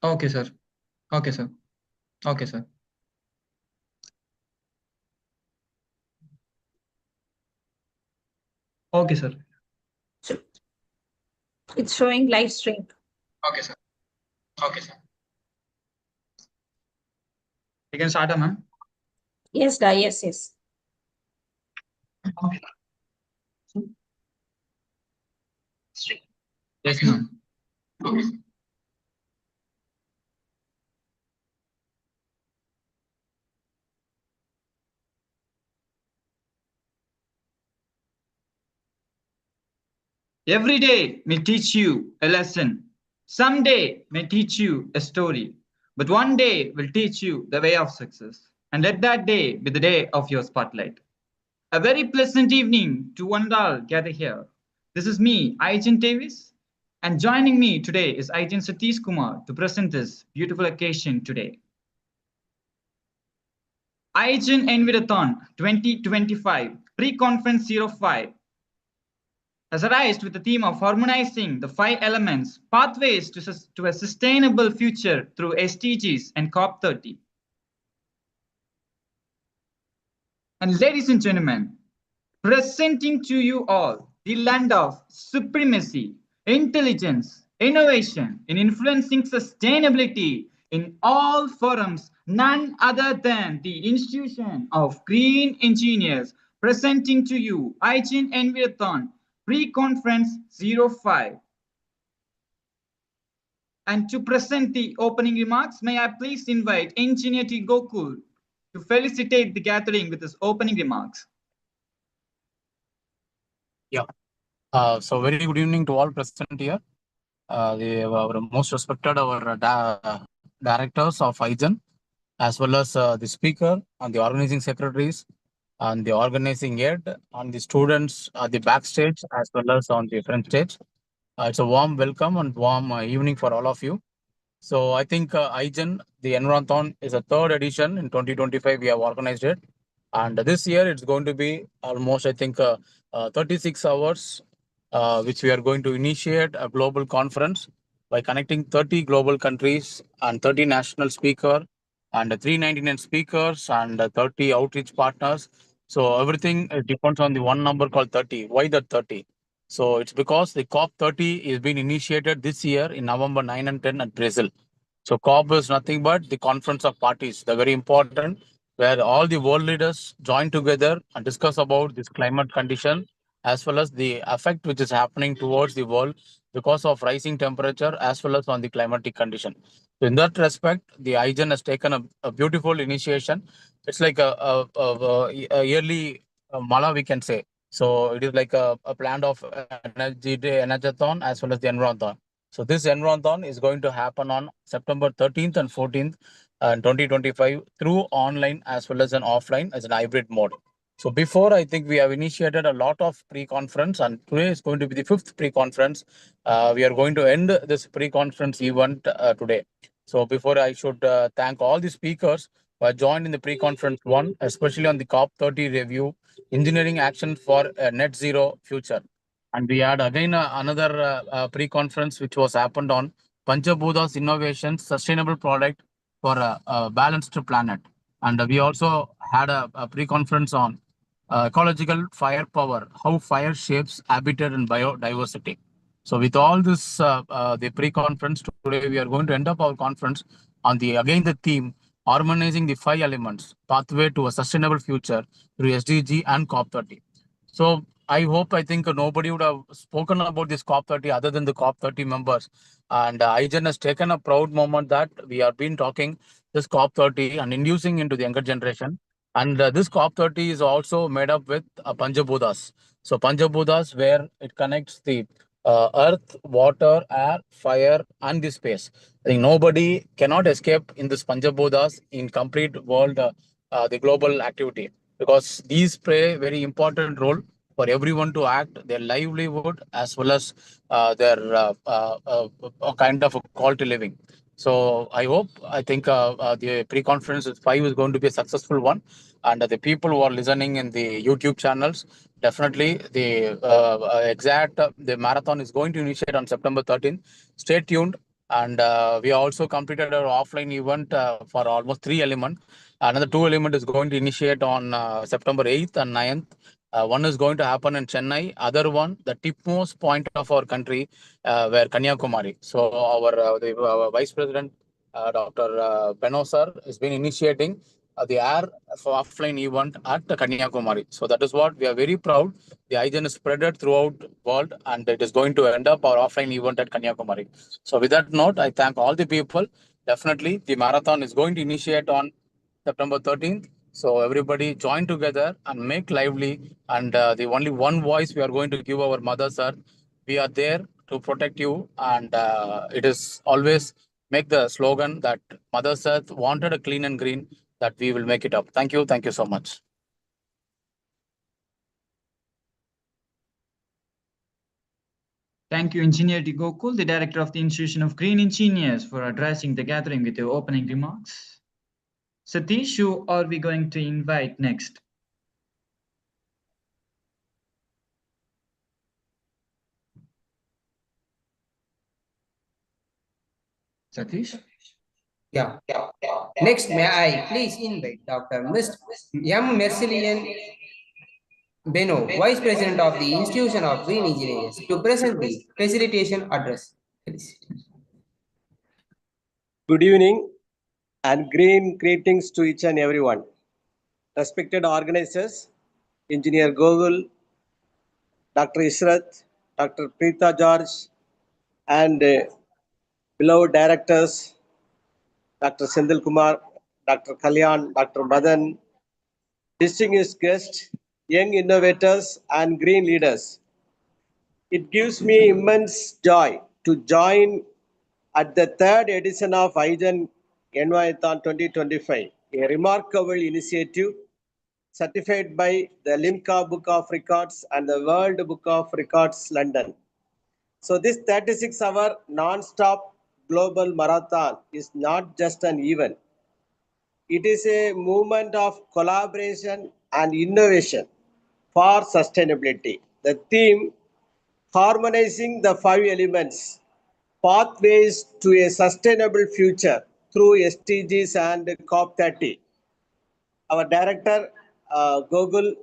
Okay, sir. Okay, sir. Okay, sir. Okay, sir. So it's showing live stream. Okay, sir. Okay, sir. You can start, ma'am. Yes, da, yes. Okay. Yes, ma'am. Okay. Every day may teach you a lesson. Someday may teach you a story. But one day will teach you the way of success. And let that day be the day of your spotlight. A very pleasant evening to one and all gather here. This is me, Igen Davis, and joining me today is Igen Satish Kumar to present this beautiful occasion today. Igen Environthon 2025 Pre-Conference 05 has arisen with the theme of harmonizing the five elements, pathways to a sustainable future through SDGs and COP30. And ladies and gentlemen, presenting to you all the land of supremacy, intelligence, innovation in influencing sustainability in all forums, none other than the institution of green engineers, presenting to you Igen Environthon Pre-Conference 05. And to present the opening remarks, may I please invite Engineer T. Gokul to felicitate the gathering with his opening remarks. Yeah. So very good evening to all present here. Our most respected directors of Igen, as well as the speaker and the organizing secretaries and the organizing head and the students at the backstage as well as on the front stage. It's a warm welcome and warm evening for all of you. So I think Igen, the Environthon is a third edition in 2025. We have organized it. And this year it's going to be almost, I think, 36 hours, which we are going to initiate a global conference by connecting 30 global countries and 30 national speakers and 399 speakers and 30 outreach partners. So everything depends on the one number called 30. Why that 30? So it's because the COP30 is being initiated this year in November 9 and 10 at Brazil. So COP is nothing but the conference of parties. They're very important, where all the world leaders join together and discuss about this climate condition as well as the effect which is happening towards the world because of rising temperature as well as on the climatic condition. So in that respect, the IGEN has taken a beautiful initiation. It's like a yearly mala, we can say. So it is like a plan of energy day, energathon as well as the environthon. So this Environthon is going to happen on September 13th and 14th, 2025 through online as well as an offline as an hybrid mode. So before, I think we have initiated a lot of pre-conference, and today is going to be the fifth pre-conference. We are going to end this pre-conference event today. So before, I should thank all the speakers who have joined in the pre-conference one, especially on the COP30 review, engineering action for a net zero future. And we had again another pre-conference which was happened on Panchabhutas Innovation Sustainable Product for a balanced planet. And we also had a pre-conference on ecological firepower, how fire shapes habitat and biodiversity. So with all this, the pre-conference today, we are going to end up our conference on the theme, harmonizing the five elements, pathway to a sustainable future through SDG and COP30. So I think nobody would have spoken about this COP30 other than the COP30 members. And IGEN has taken a proud moment that we have been talking this COP30 and inducing into the younger generation. And this COP30 is also made up with Panchabhutas. So Panchabhutas, where it connects the earth, water, air, fire, and the space. I think nobody cannot escape in this Panchabhutas in complete world, the global activity, because these play very important role for everyone to act their livelihood as well as their kind of a quality living. So I think the pre-conference 5 is going to be a successful one, and the people who are listening in the YouTube channels, definitely the exact the marathon is going to initiate on September 13th. Stay tuned. And we also completed our offline event for almost 3 elements. Another 2 elements is going to initiate on September 8th and 9th. One is going to happen in Chennai. Other one, the tipmost point of our country, where Kanyakumari. So our Vice President, Dr. Beno sir, has been initiating the air for offline event at Kanyakumari. So that is what we are very proud. The Igen is spreaded throughout world, and it is going to end up our offline event at Kanyakumari. So with that note, I thank all the people. Definitely, the marathon is going to initiate on September 13th. So everybody join together and make lively. And the only one voice we are going to give our mothers are, we are there to protect you. And it is always make the slogan that Mother Earth wanted a clean and green, that we will make it up. Thank you. Thank you so much. Thank you, Engineer D. Gokul, the Director of the Institution of Green Engineers, for addressing the gathering with your opening remarks. Satish, who are we going to invite next? Satish? Yeah. Next, may I please invite Dr. Ms. M. Mercilian Beno, Vice President of the Institution of Green Engineers, to present the facilitation address. Good evening and green greetings to each and everyone. Respected organizers, Engineer Gogul, Dr. Ishrat, Dr. Preeta George, and beloved directors, Dr. Sendil Kumar, Dr. Kalyan, Dr. Madan, distinguished guests, young innovators, and green leaders. It gives me immense joy to join at the third edition of Igen Environthon 2025, a remarkable initiative certified by the Limca Book of Records and the World Book of Records, London. So this 36-hour non-stop global marathon is not just an event. It is a movement of collaboration and innovation for sustainability. The theme, harmonizing the 5 elements, pathways to a sustainable future through SDGs and COP30. Our director, Gogul,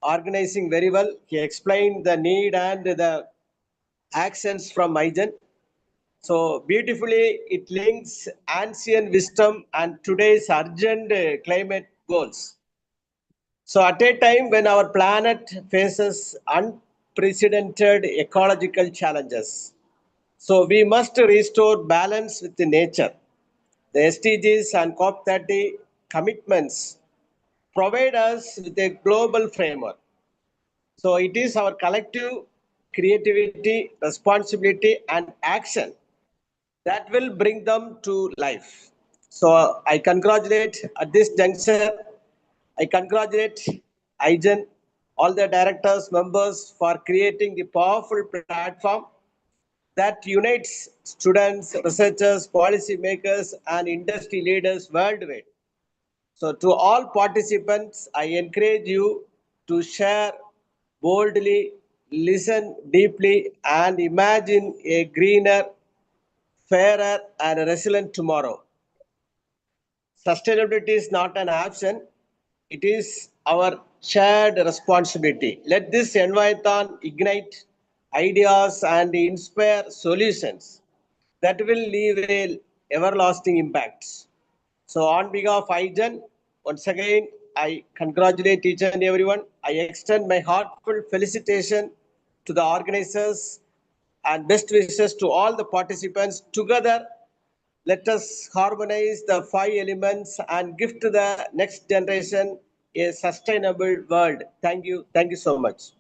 organizing very well. He explained the need and the actions from Igen. So beautifully, it links ancient wisdom and today's urgent climate goals. So at a time when our planet faces unprecedented ecological challenges, so we must restore balance with the nature. The SDGs and COP30 commitments provide us with a global framework. So it is our collective creativity, responsibility, and action that will bring them to life. So I congratulate at this juncture, I congratulate Igen, all the directors, members for creating the powerful platform that unites students, researchers, policymakers, and industry leaders worldwide. So to all participants, I encourage you to share boldly, listen deeply, and imagine a greener, fairer, and resilient tomorrow. Sustainability is not an option, it is our shared responsibility. Let this environment ignite ideas and inspire solutions that will leave a everlasting impacts. So on behalf of Igen, once again, I congratulate each and everyone. I extend my heartfelt felicitation to the organizers and best wishes to all the participants. Together, let us harmonize the 5 elements and give to the next generation a sustainable world. Thank you. Thank you so much.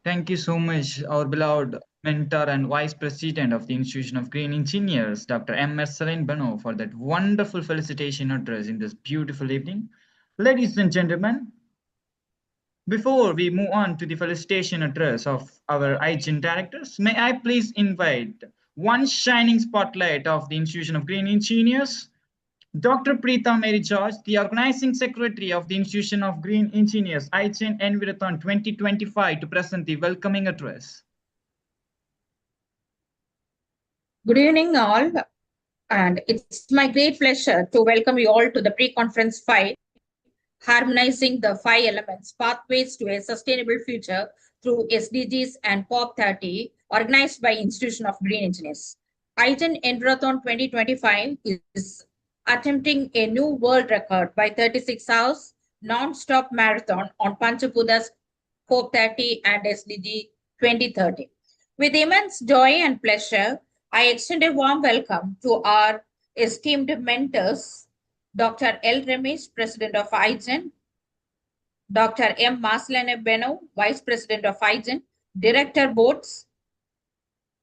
Thank you so much, our beloved mentor and Vice President of the Institution of Green Engineers, Dr. M. Mercilian Beno, for that wonderful felicitation address in this beautiful evening. Ladies and gentlemen, before we move on to the felicitation address of our Igen directors, may I please invite one shining spotlight of the Institution of Green Engineers, Dr. Preeta Mary George, the Organizing Secretary of the Institution of Green Engineers, Igen Environthon 2025, to present the welcoming address. Good evening, all. And it's my great pleasure to welcome you all to the pre-conference 5, harmonizing the 5 elements, pathways to a sustainable future through SDGs and COP30, organized by Institution of Green Engineers. Igen Environthon 2025 is attempting a new world record by 36 hours non-stop marathon on Panchapuda's COP30 and SDG 2030. With immense joy and pleasure, I extend a warm welcome to our esteemed mentors, Dr. L. Ramesh, President of Igen, Dr. M. Maslane Beno, Vice President of Igen, Director Boards,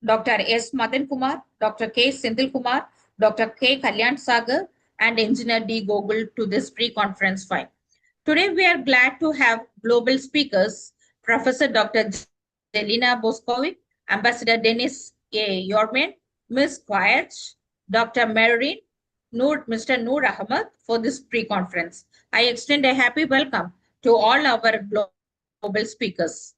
Dr. S. Madan Kumar, Dr. K. Sindhil Kumar, Dr. K. Kalyan Sagar, and Engineer D. Gogul to this pre-conference file. Today, we are glad to have global speakers, Professor Dr. Jelena Boskovic, Ambassador Dennis A. Yorman, Ms. Quayach, Dr. Marin, Mr. Noor Ahmed for this pre-conference. I extend a happy welcome to all our global speakers.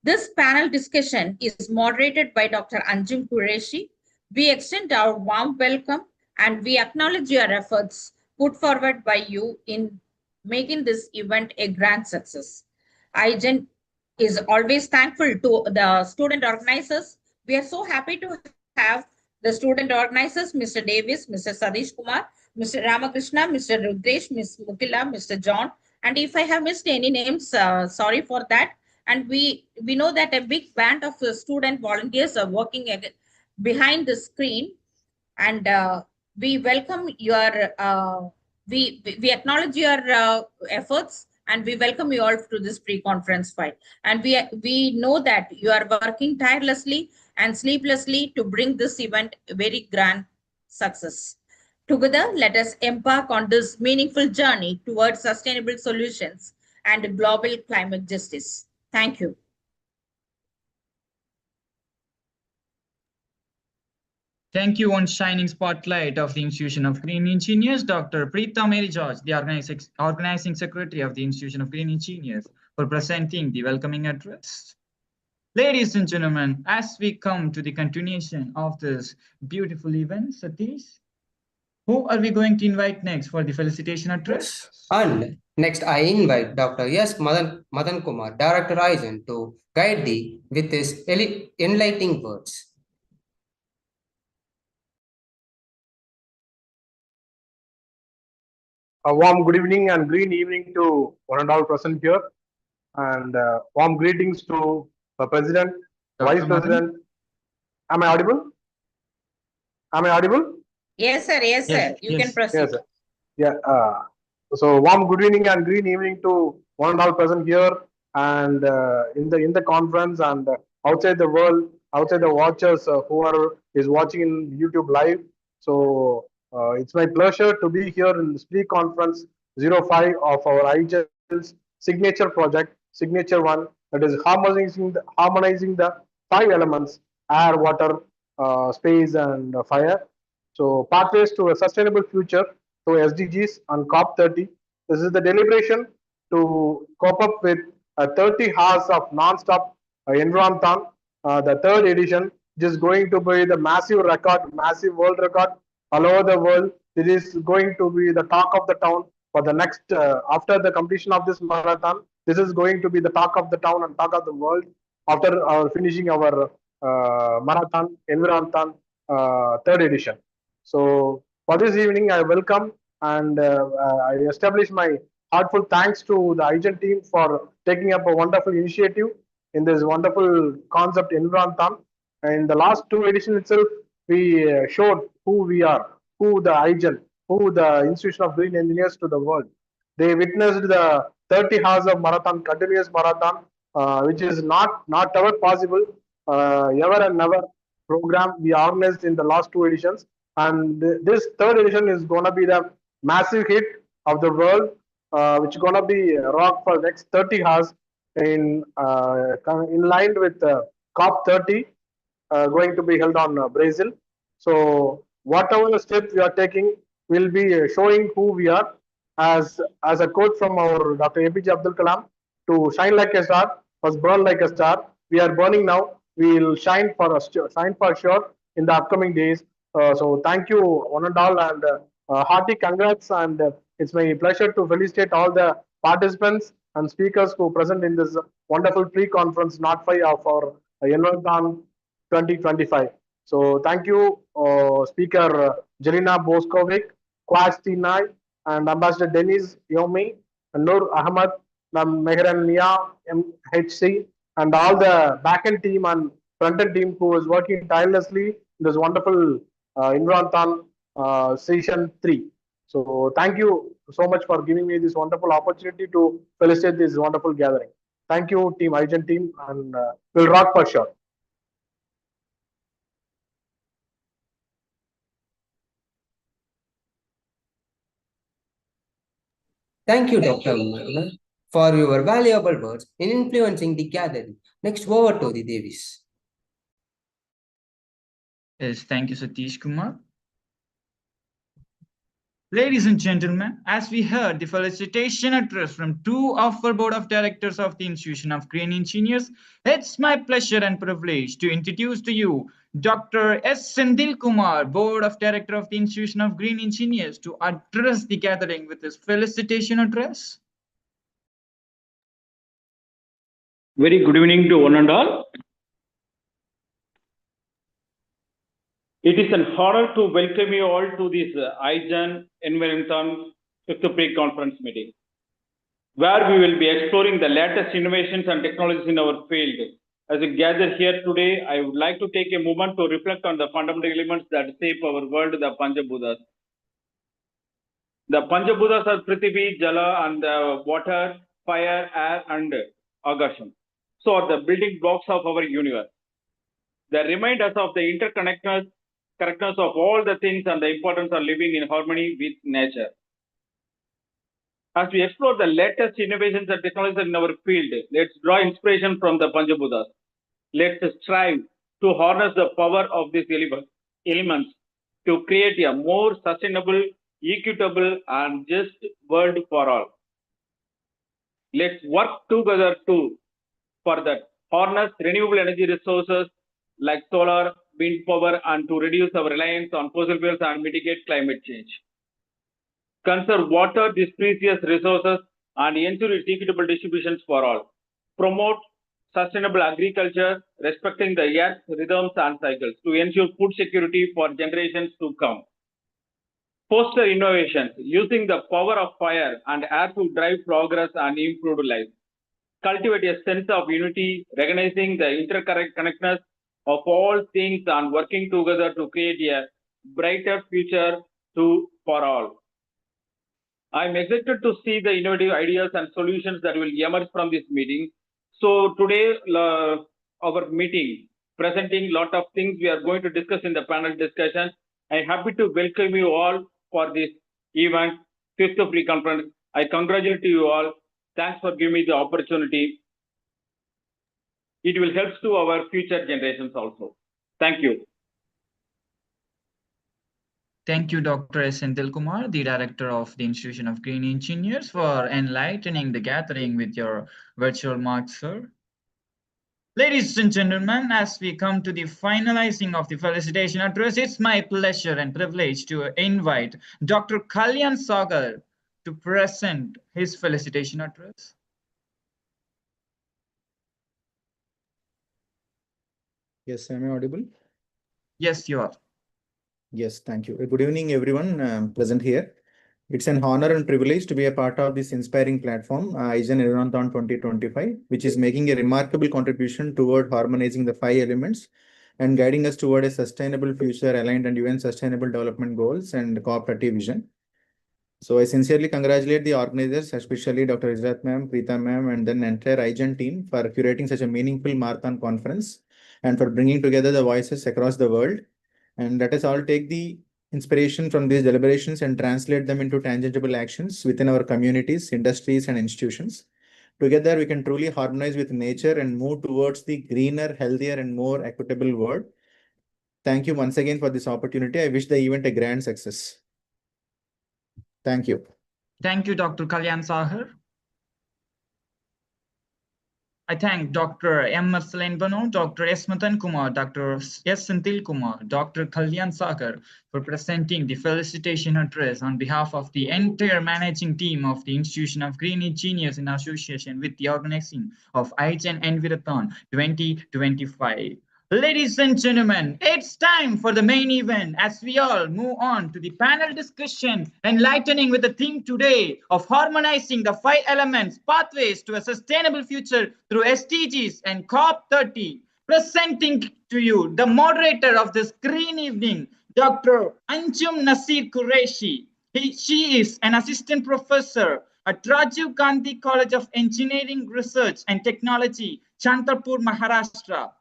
This panel discussion is moderated by Dr. Anjum Qureshi. We extend our warm welcome and we acknowledge your efforts put forward by you in making this event a grand success. Igen is always thankful to the student organizers. We are so happy to have the student organizers, Mr. Davis, Mr. Sadish Kumar, Mr. Ramakrishna, Mr. Rudresh, Ms. Mukila, Mr. John. And if I have missed any names, sorry for that. And we know that a big band of student volunteers are working behind the screen, and we welcome your we acknowledge your efforts, and we welcome you all to this pre-conference fight. And we know that you are working tirelessly and sleeplessly to bring this event a very grand success. Together, let us embark on this meaningful journey towards sustainable solutions and global climate justice. Thank you. Thank you on shining spotlight of the Institution of Green Engineers, Dr. Preeta Mary George, the organizing secretary of the Institution of Green Engineers, for presenting the welcoming address. Ladies and gentlemen, as we come to the continuation of this beautiful event, Satish, who are we going to invite next for the felicitation address? And next, I invite Dr. S. Madan Kumar, Director Igen, to guide thee with his enlightening words. A warm good evening and green evening to one and all present here, and warm greetings to the President, Dr. Vice President. Am I audible? Am I audible? Yes, sir. Yes, sir. You can proceed. Yes, sir. Yeah. So warm good evening and green evening to one and all present here, and in the conference, and outside the world, outside the watchers who is watching in YouTube live. So it's my pleasure to be here in this pre-conference 05 of our IGEL's signature project, signature one, that is harmonizing the 5 elements: air, water, space, and fire. So pathways to a sustainable future through SDGs and COP30. This is the deliberation to cope up with 30 hours of non-stop Environthon, the 3rd edition, which is going to be the massive world record all over the world. It is going to be the talk of the town for the next, after the completion of this marathon. This is going to be the talk of the town and talk of the world after finishing our marathon, Environthon 3rd edition. So for this evening, I welcome and I establish my heartfelt thanks to the Igen team for taking up a wonderful initiative in this wonderful concept Environthon. In the last 2 editions itself, we showed who we are, who the Igen, who the Institution of Green Engineers to the world. They witnessed the 30 hours of marathon, continuous marathon, which is not ever possible, ever and never program we organized in the last 2 editions. And this 3rd edition is going to be the massive hit of the world, which is going to be rock for the next 30 hours in line with COP30 going to be held on Brazil. So whatever steps we are taking will be showing who we are. As a quote from our Dr. APJ Abdul Kalam, to shine like a star, must burn like a star. We are burning now. We will shine for sure. in the upcoming days. So thank you one and all, and hearty congrats, and it's my pleasure to felicitate all the participants and speakers who present in this wonderful pre-conference Not 5 of our Environthon 2025. So thank you, Speaker Jelena Boskovic, Quas Tinai, and Ambassador Denis Yomi, and Nur Ahmad, Mehran Mia, MHC, and all the backend team and front-end team who is working tirelessly in this wonderful Environthon Session 3. So thank you so much for giving me this wonderful opportunity to felicitate this wonderful gathering. Thank you, Team Igen team, and we'll rock for sure. Thank you, Dr. Murna, for your valuable words in influencing the gathering. Next, over to the Davis. Yes, thank you, Satish Kumar. Ladies and gentlemen, as we heard the felicitation address from two of our board of directors of the Institution of Green Engineers, it's my pleasure and privilege to introduce to you Dr. S. Sendil Kumar, board of director of the Institution of Green Engineers, to address the gathering with his felicitation address. Very good evening to one and all. It is an honor to welcome you all to this Igen Environthon 5th pre-conference meeting, where we will be exploring the latest innovations and technologies in our field. As we gather here today, I would like to take a moment to reflect on the fundamental elements that shape our world, the Panchabhutas. The Panchabhutas are Prithvi, Jala, and water, fire, air, and Agasham. So are the building blocks of our universe. They remind us of the interconnectedness of all the things and the importance of living in harmony with nature. As we explore the latest innovations and technologies in our field, let's draw inspiration from the Panchabhutas. Let's strive to harness the power of these elements to create a more sustainable, equitable, and just world for all. Let's work together for that. Harness renewable energy resources like solar, wind power, and to reduce our reliance on fossil fuels and mitigate climate change. Conserve water, these precious resources, and ensure its equitable distributions for all. Promote sustainable agriculture, respecting the earth's rhythms and cycles to ensure food security for generations to come. Foster innovations, using the power of fire and air to drive progress and improve life. Cultivate a sense of unity, recognizing the interconnectedness of all things and working together to create a brighter future for all. I'm excited to see the innovative ideas and solutions that will emerge from this meeting. So today, our meeting, presenting a lot of things we are going to discuss in the panel discussion. I'm happy to welcome you all for this event, 5th pre-conference. I congratulate you all. Thanks for giving me the opportunity. It will help to our future generations also. Thank you. Thank you, Dr. S. Sendil Kumar, the Director of the Institution of Green Engineers, for enlightening the gathering with your virtual marks, sir. Ladies and gentlemen, as we come to the finalizing of the felicitation address, it's my pleasure and privilege to invite Dr. Kalyan Sagar to present his felicitation address. Yes, am I audible? Yes, you are. Yes, thank you. Good evening, everyone present here. It's an honor and privilege to be a part of this inspiring platform, Igen Environthon 2025, which is making a remarkable contribution toward harmonizing the 5 elements and guiding us toward a sustainable future aligned and UN Sustainable Development Goals and cooperative vision. So I sincerely congratulate the organizers, especially Dr. Izrat ma'am, Preeta ma'am, and then entire Igen team for curating such a meaningful marathon conference and for bringing together the voices across the world. And let us all take the inspiration from these deliberations and translate them into tangible actions within our communities, industries, and institutions. Together, we can truly harmonize with nature and move towards the greener, healthier, and more equitable world. Thank you once again for this opportunity. I wish the event a grand success. Thank you. Thank you, Dr. Kalyan Sagar. I thank Dr. M. Marceline Bano, Dr. S. Matan Kumar, Dr. S. Senthil Kumar, Dr. Kalyan Sagar for presenting the felicitation address on behalf of the entire managing team of the Institution of Green Engineers in association with the organizing of Igen Environthon 2025. Ladies and gentlemen, it's time for the main event as we all move on to the panel discussion, enlightening with the theme today of harmonizing the 5 elements pathways to a sustainable future through SDGs and COP30. Presenting to you the moderator of this green evening, Dr. Anjum Nasir Qureshi. She is an assistant professor at Rajiv Gandhi College of Engineering Research and Technology, Chandrapur, Maharashtra.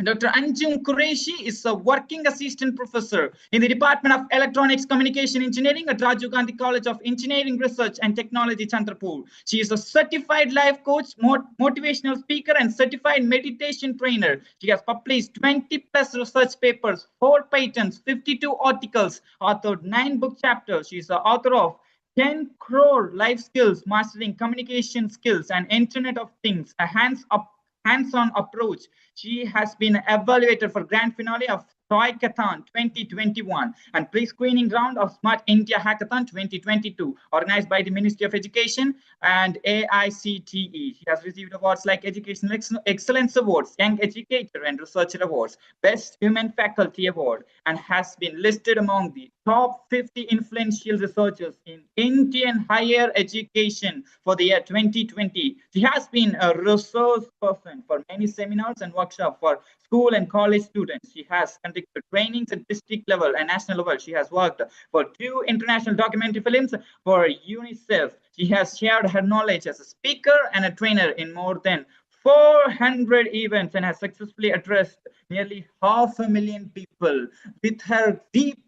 Dr. Anjum Qureshi is a working assistant professor in the Department of Electronics Communication Engineering at Rajiv Gandhi College of Engineering Research and Technology, Chandrapur. She is a certified life coach, motivational speaker, and certified meditation trainer. She has published 20 plus research papers, 4 patents, 52 articles, authored 9 book chapters. She is the author of 10 crore life skills, mastering communication skills and Internet of Things, a hands-on approach. She has been evaluated for grand finale of Toycathon 2021 and pre-screening round of Smart India Hackathon 2022, organized by the Ministry of Education and AICTE. She has received awards like Educational Excellence Awards, Young Educator and Researcher Awards, Best Women Faculty Award, and has been listed among the top 50 influential researchers in Indian higher education for the year 2020. She has been a resource person for many seminars and workshops for school and college students. She has conducted trainings at district level and national level. She has worked for 2 international documentary films for UNICEF. She has shared her knowledge as a speaker and a trainer in more than 400 events and has successfully addressed nearly 500,000 people. With her deep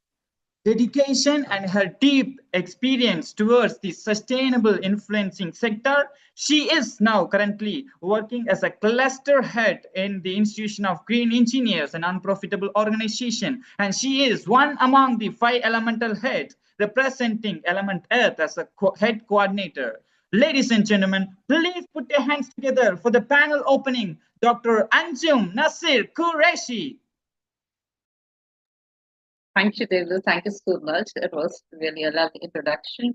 dedication and her deep experience towards the sustainable influencing sector, she is now currently working as a cluster head in the Institution of Green Engineers, an unprofitable organization, and she is one among the 5 elemental heads representing Element Earth as a head coordinator. Ladies and gentlemen, please put your hands together for the panel opening, Dr. Anjum Nasir Qureshi. Thank you, David. Thank you so much. It was really a lovely introduction.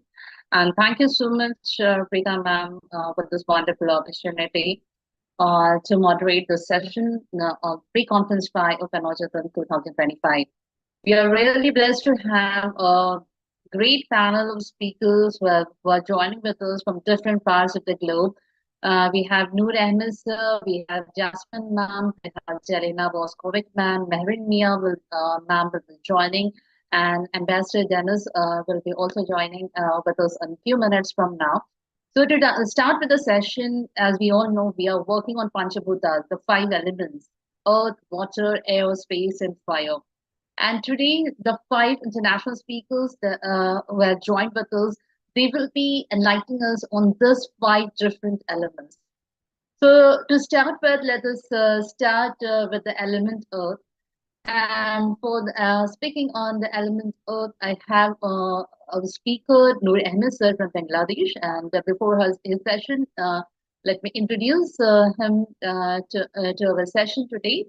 And thank you so much, Preeta ma'am, for this wonderful opportunity to moderate the session of Pre-Conference 5 of Environthon 2025. We are really blessed to have a great panel of speakers who are joining with us from different parts of the globe. We have Noor Ahmed sir, we have Jasmine ma'am, we have Jelena Boskovic ma'am, Mehrin Mia ma'am will be joining, and Ambassador Dennis will be also joining with us in a few minutes from now. So to start with the session, as we all know, we are working on Panchabhutas, the 5 elements: earth, water, air, space, and fire. And today, the 5 international speakers that, who have joined with us, they will be enlightening us on these 5 different elements. So to start with, let us start with the element earth. And for speaking on the element earth, I have a speaker, Noor Ahmed sir from Bangladesh. And before his session, let me introduce him to our session today.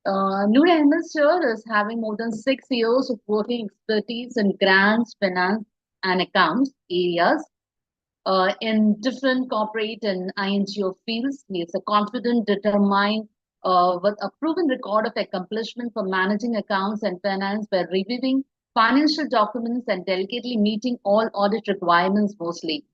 Noor Ahmed sir is having more than 6 years of working expertise in grants, finance, and accounts areas in different corporate and INGO fields. He is a confident, determined, with a proven record of accomplishment for managing accounts and finance by reviewing financial documents and delicately meeting all audit requirements mostly.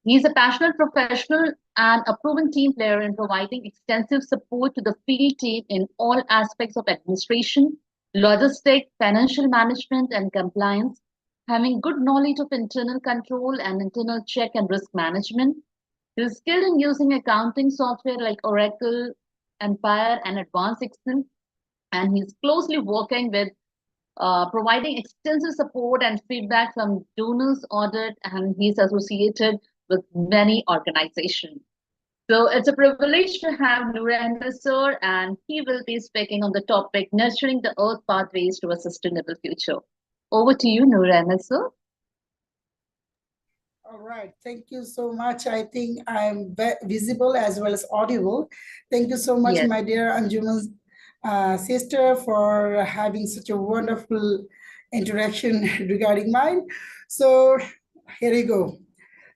He is a passionate professional and a proven team player in providing extensive support to the field team in all aspects of administration, logistics, financial management, and compliance, having good knowledge of internal control and internal check and risk management. He is skilled in using accounting software like Oracle, Empire, and Advanced Excel, and he's closely working with providing extensive support and feedback from donors audit, and he's associated with many organizations. So it's a privilege to have Noor Ahmed sir, and he will be speaking on the topic nurturing the earth pathways to a sustainable future. Over to you, Noor Ahmed sir. All right, thank you so much. I think I'm visible as well as audible. Thank you so much, Yes. my dear Anjuman's sister, for having such a wonderful interaction regarding mine. So here we go.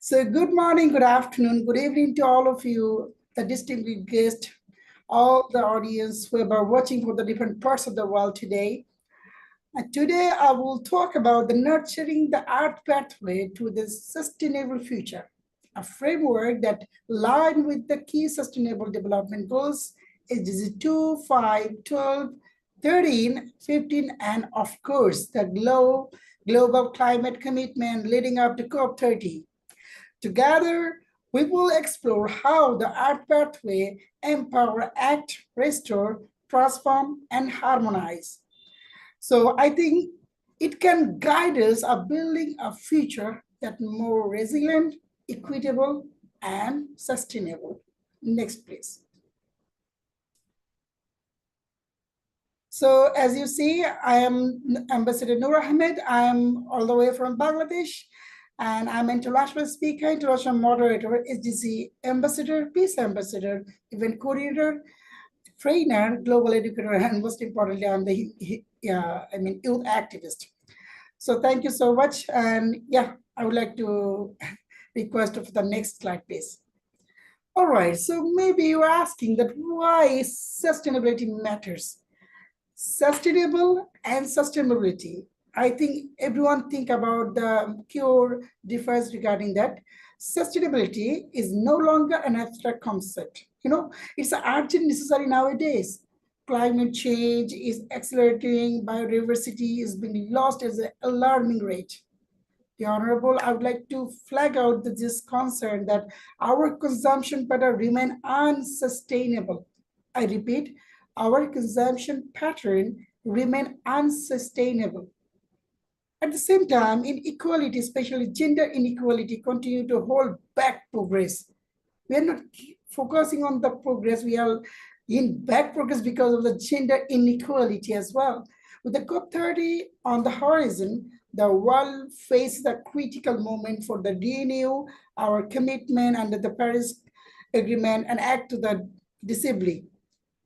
So good morning, good afternoon, good evening to all of you, the distinguished guests, all the audience who are watching from the different parts of the world today. Today, I will talk about the nurturing the art pathway to the sustainable future, a framework that aligns with the key sustainable development goals, SDGs 2, 5, 12, 13, 15, and of course, the global climate commitment leading up to COP30. Together, we will explore how the art pathway empower, act, restore, transform, and harmonize. So I think it can guide us of building a future that more resilient, equitable, and sustainable. Next, please. So as you see, I am Ambassador Noor Ahmed. I am all the way from Bangladesh, and I'm an international speaker, international moderator, SDC ambassador, peace ambassador, event coordinator, trainer, global educator, and most importantly, I'm the youth activist. So thank you so much. And yeah, I would like to request for the next slide, please. All right, so maybe you're asking that why sustainability matters. Sustainable and sustainability. I think everyone think about the cure differs regarding that. Sustainability is no longer an abstract concept. It's urgent necessary nowadays. Climate change is accelerating, biodiversity is being lost at an alarming rate. The Honorable, I would like to flag out this concern that our consumption pattern remain unsustainable. I repeat, our consumption pattern remain unsustainable. At the same time, inequality, especially gender inequality, continue to hold back progress. We are not focusing on the progress, we are in back progress because of the gender inequality as well. With the COP30 on the horizon, the world faces a critical moment for the renew our commitment under the Paris Agreement and act to the decisively.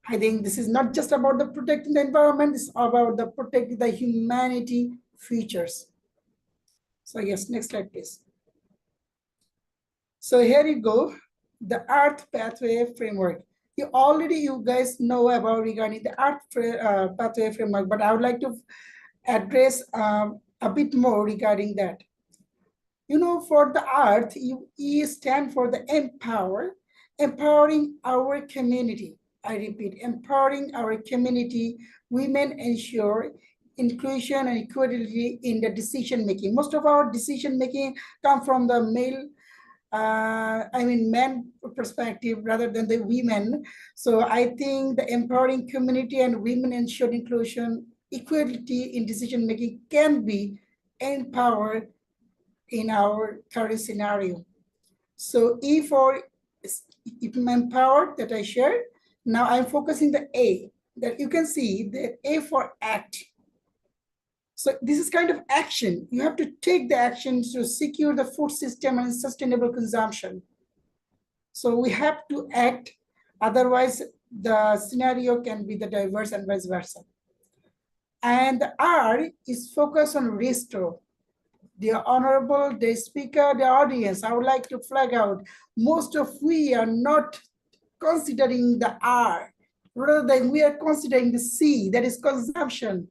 I think this is not just about the protecting the environment, it's about the protecting the humanity futures. So yes, next slide, please. So here you go, the Earth Pathway Framework. You guys know about regarding the Earth Pathway Framework, but I would like to address a bit more regarding that. For the Earth, E stand for the empowering our community. I repeat, empowering our community. Women ensure inclusion and equality in the decision making. Most of our decision making come from the male, men perspective rather than the women. So I think the empowering community and women ensure inclusion, equality in decision making can be empowered in our current scenario. So E for empowered that I shared. Now I'm focusing the A, that you can see the A for act. So this is kind of action. You have to take the action to secure the food system and sustainable consumption. So we have to act, otherwise the scenario can be the diverse and vice versa. And the R is focused on restore. The Honorable, the speaker, the audience, I would like to flag out, most of we are not considering the R, rather than we are considering the C, that is consumption.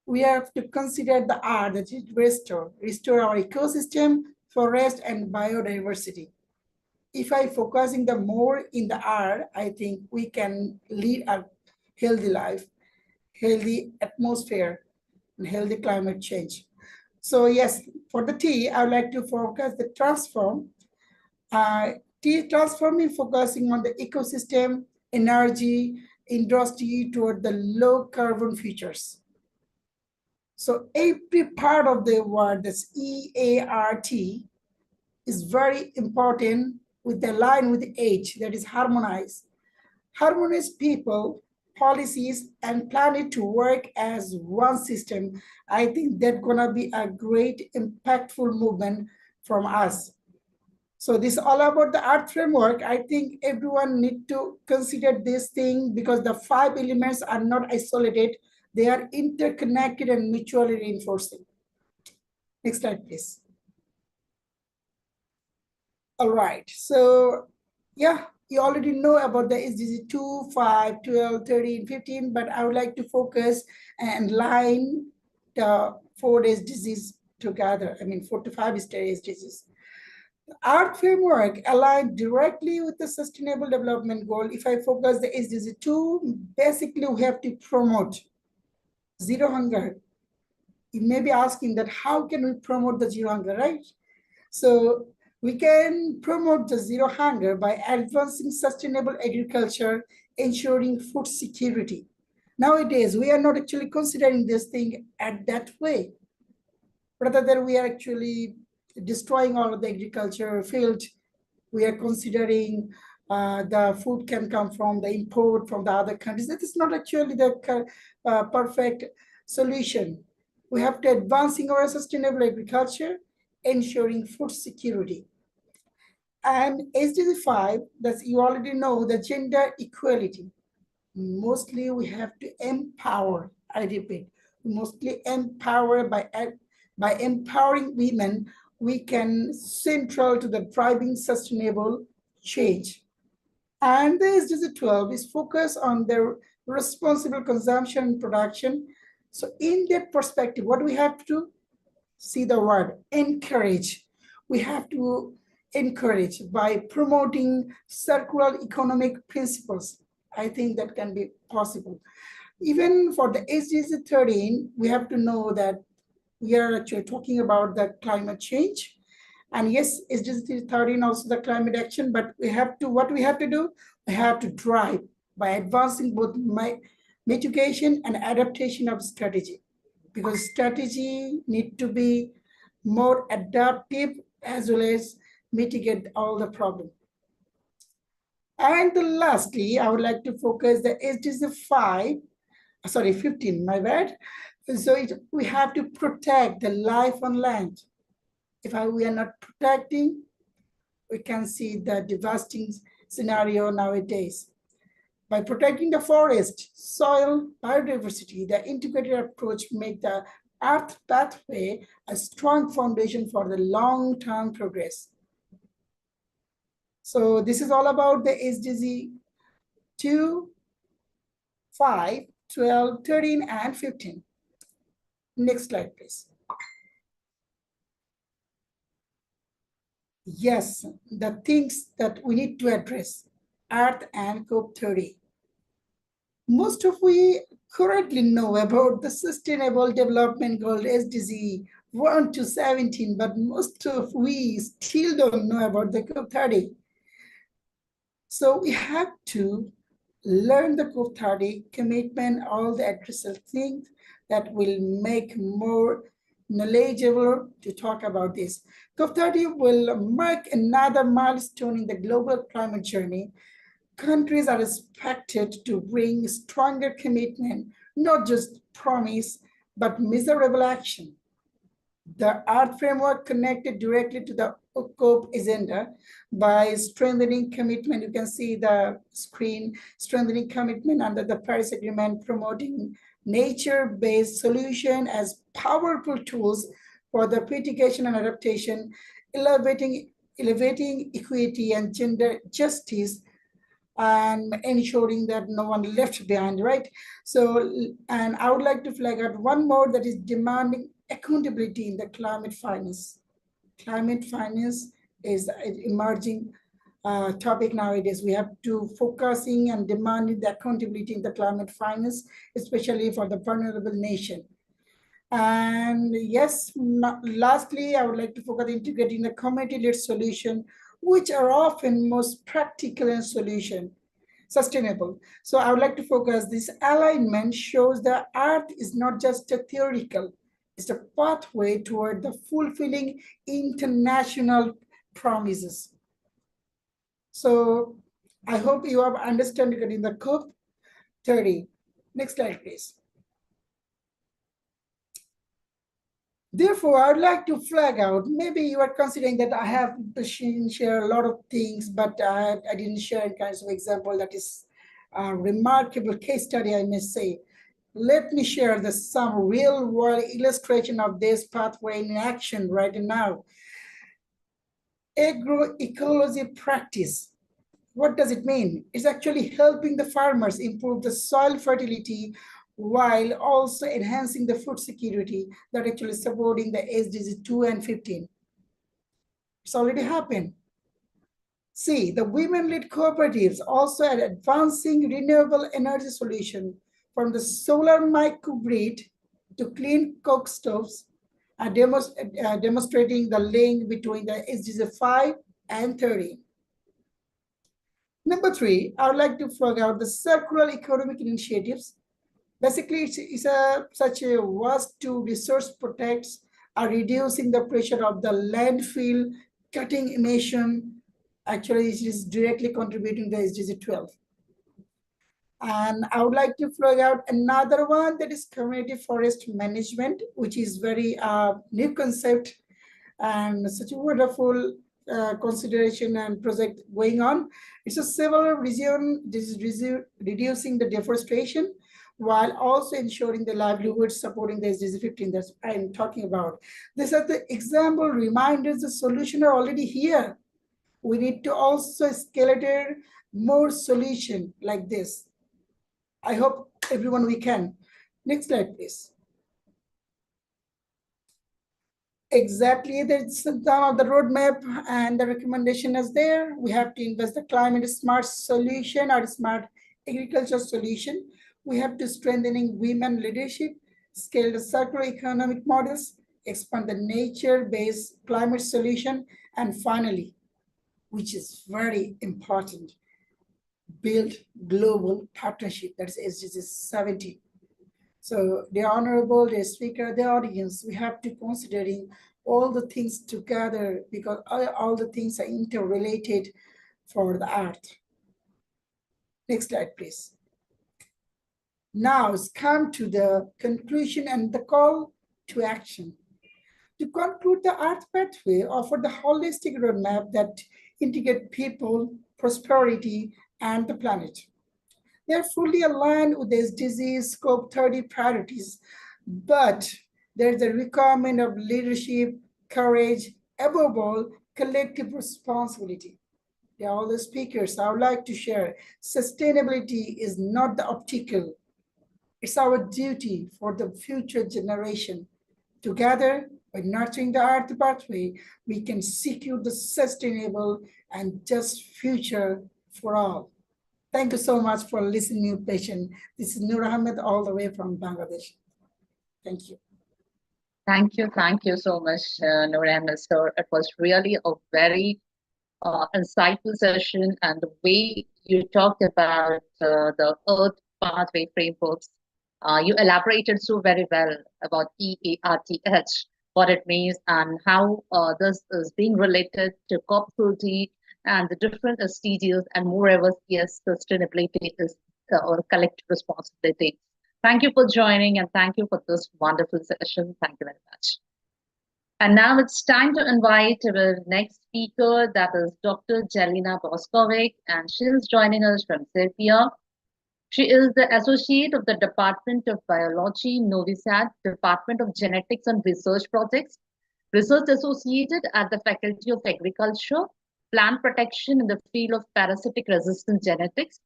We have to consider the R, that is restore our ecosystem, forest, and biodiversity. If I focusing the more in the R, I think we can lead a healthy life, healthy atmosphere, and healthy climate change. So yes, for the T, I would like to focus the transform. T transforming, focusing on the ecosystem, energy, industry toward the low carbon futures. So every part of the word, this EART, is very important with the line with the H, that is harmonize. Harmonize people, policies, and planet to work as one system. I think that's gonna be a great impactful movement from us. So this is all about the Earth framework. I think everyone need to consider this thing because the 5 elements are not isolated. They are interconnected and mutually reinforcing. Next slide, please. All right, so yeah, you already know about the SDG 2, 5, 12, 13, 15, but I would like to focus and line the 4 SDGs together. I mean, 4 to 5 SDGs. The Earth framework aligned directly with the Sustainable Development Goal. If I focus the SDG 2, basically we have to promote zero hunger. You may be asking that how can we promote the zero hunger, right? So we can promote the zero hunger by advancing sustainable agriculture, ensuring food security. Nowadays, we are not actually considering this thing at that way. Rather than we are actually destroying all of the agriculture field, we are considering the food can come from the import from the other countries. That is not actually the perfect solution. We have to advancing our sustainable agriculture, ensuring food security. And SDG 5, that you already know, the gender equality. Mostly we have to empower, I repeat, mostly empower by empowering women, we can central to the driving sustainable change. And the SDG 12 is focused on the responsible consumption and production. So in that perspective, what we have to see the word encourage. We have to encourage by promoting circular economic principles. I think that can be possible. Even for the SDG 13, we have to know that we are actually talking about the climate change. And yes, SDG 13 also the climate action, but we have to, what we have to do? We have to drive by advancing both mitigation and adaptation of strategy, because strategy need to be more adaptive as well as mitigate all the problem. And lastly, I would like to focus the SDG 15, my bad. So we have to protect the life on land. If we are not protecting, we can see the devastating scenario nowadays. By protecting the forest, soil, biodiversity, the integrated approach make the Earth pathway a strong foundation for the long-term progress. So this is all about the SDG 2, 5, 12, 13, and 15. Next slide, please. Yes, the things that we need to address, Earth and COP30. Most of we currently know about the Sustainable Development Goal SDG 1 to 17, but most of we still don't know about the COP30. So we have to learn the COP30 commitment, all the addressable things that will make more knowledgeable to talk about this. COP30 will mark another milestone in the global climate journey. Countries are expected to bring stronger commitment, not just promise, but measurable action. The Earth framework connected directly to the COP agenda by strengthening commitment. You can see the screen, strengthening commitment under the Paris Agreement, promoting nature-based solution as powerful tools for the mitigation and adaptation, elevating equity and gender justice, and ensuring that no one left behind, right? So, and I would like to flag out one more, that is demanding accountability in the climate finance. Climate finance is an emerging topic nowadays. We have to focusing and demanding the accountability in the climate finance, especially for the vulnerable nation. And yes, lastly, I would like to focus on integrating the community-led solution, which are often most practical and sustainable. So I would like to focus, this alignment shows that Earth is not just a theoretical, it's a pathway toward the fulfilling international promises. So I hope you have understood regarding the COP30. Next slide, please. Therefore, I'd like to flag out, maybe you are considering that I have to share a lot of things, but I didn't share kinds of example that is a remarkable case study, I may say. Let me share some real world illustration of this pathway in action right now. Agroecology practice. What does it mean? It's actually helping the farmers improve the soil fertility while also enhancing the food security that actually supporting the SDGs 2 and 15. It's already happened. See, the women-led cooperatives also are advancing renewable energy solution from the solar microgrid to clean coke stoves, demonstrating the link between the SDGs 5 and 30. Number 3, I would like to flag out the circular economic initiatives. Basically, it's such a vast to resource protects are reducing the pressure of the landfill, cutting emission. Actually, it is directly contributing to the SDG 12. And I would like to flag out another one, that is community forest management, which is very new concept and such a wonderful consideration and project going on. It's a several region, this is reducing the deforestation while also ensuring the livelihood, supporting the SDG 15 that I'm talking about. These are the example reminders, the solution are already here. We need to also escalate more solution like this. I hope everyone we can. Next slide, please. Exactly, that's down on the roadmap and the recommendation is there. We have to invest the climate smart solution or smart agriculture solution. We have to strengthening women leadership, scale the circular economic models, expand the nature-based climate solution, and finally, which is very important, build global partnership, that is SDG 17. So the honorable, the speaker, the audience, we have to considering all the things together because all the things are interrelated for the earth. Next slide, please. Now it's come to the conclusion and the call to action. To conclude, the Earth Pathway offer the holistic roadmap that integrate people, prosperity, and the planet. They're fully aligned with the SDGs Scope 30 priorities, but there's a requirement of leadership, courage, above all, collective responsibility. They're all the speakers I would like to share. Sustainability is not the optical. It's our duty for the future generation. Together, by nurturing the Earth Pathway, we can secure the sustainable and just future for all. Thank you so much for listening patient. This is Nur Ahmed all the way from Bangladesh. Thank you. Thank you so much, Nur Ahmed, sir. It was really a very insightful session, and the way you talked about the Earth Pathway frameworks, you elaborated so very well about EARTH, what it means, and how this is being related to COP30 and the different SDGs, and moreover, yes, sustainability is our collective responsibility. Thank you for joining, and thank you for this wonderful session. Thank you very much. And now it's time to invite our next speaker, that is Dr. Jelena Boskovic, and she is joining us from Serbia. She is the Associate of the Department of Biology, Novi Sad, Department of Genetics and Research Projects, Research Associated at the Faculty of Agriculture, Plant Protection in the field of parasitic resistant genetics.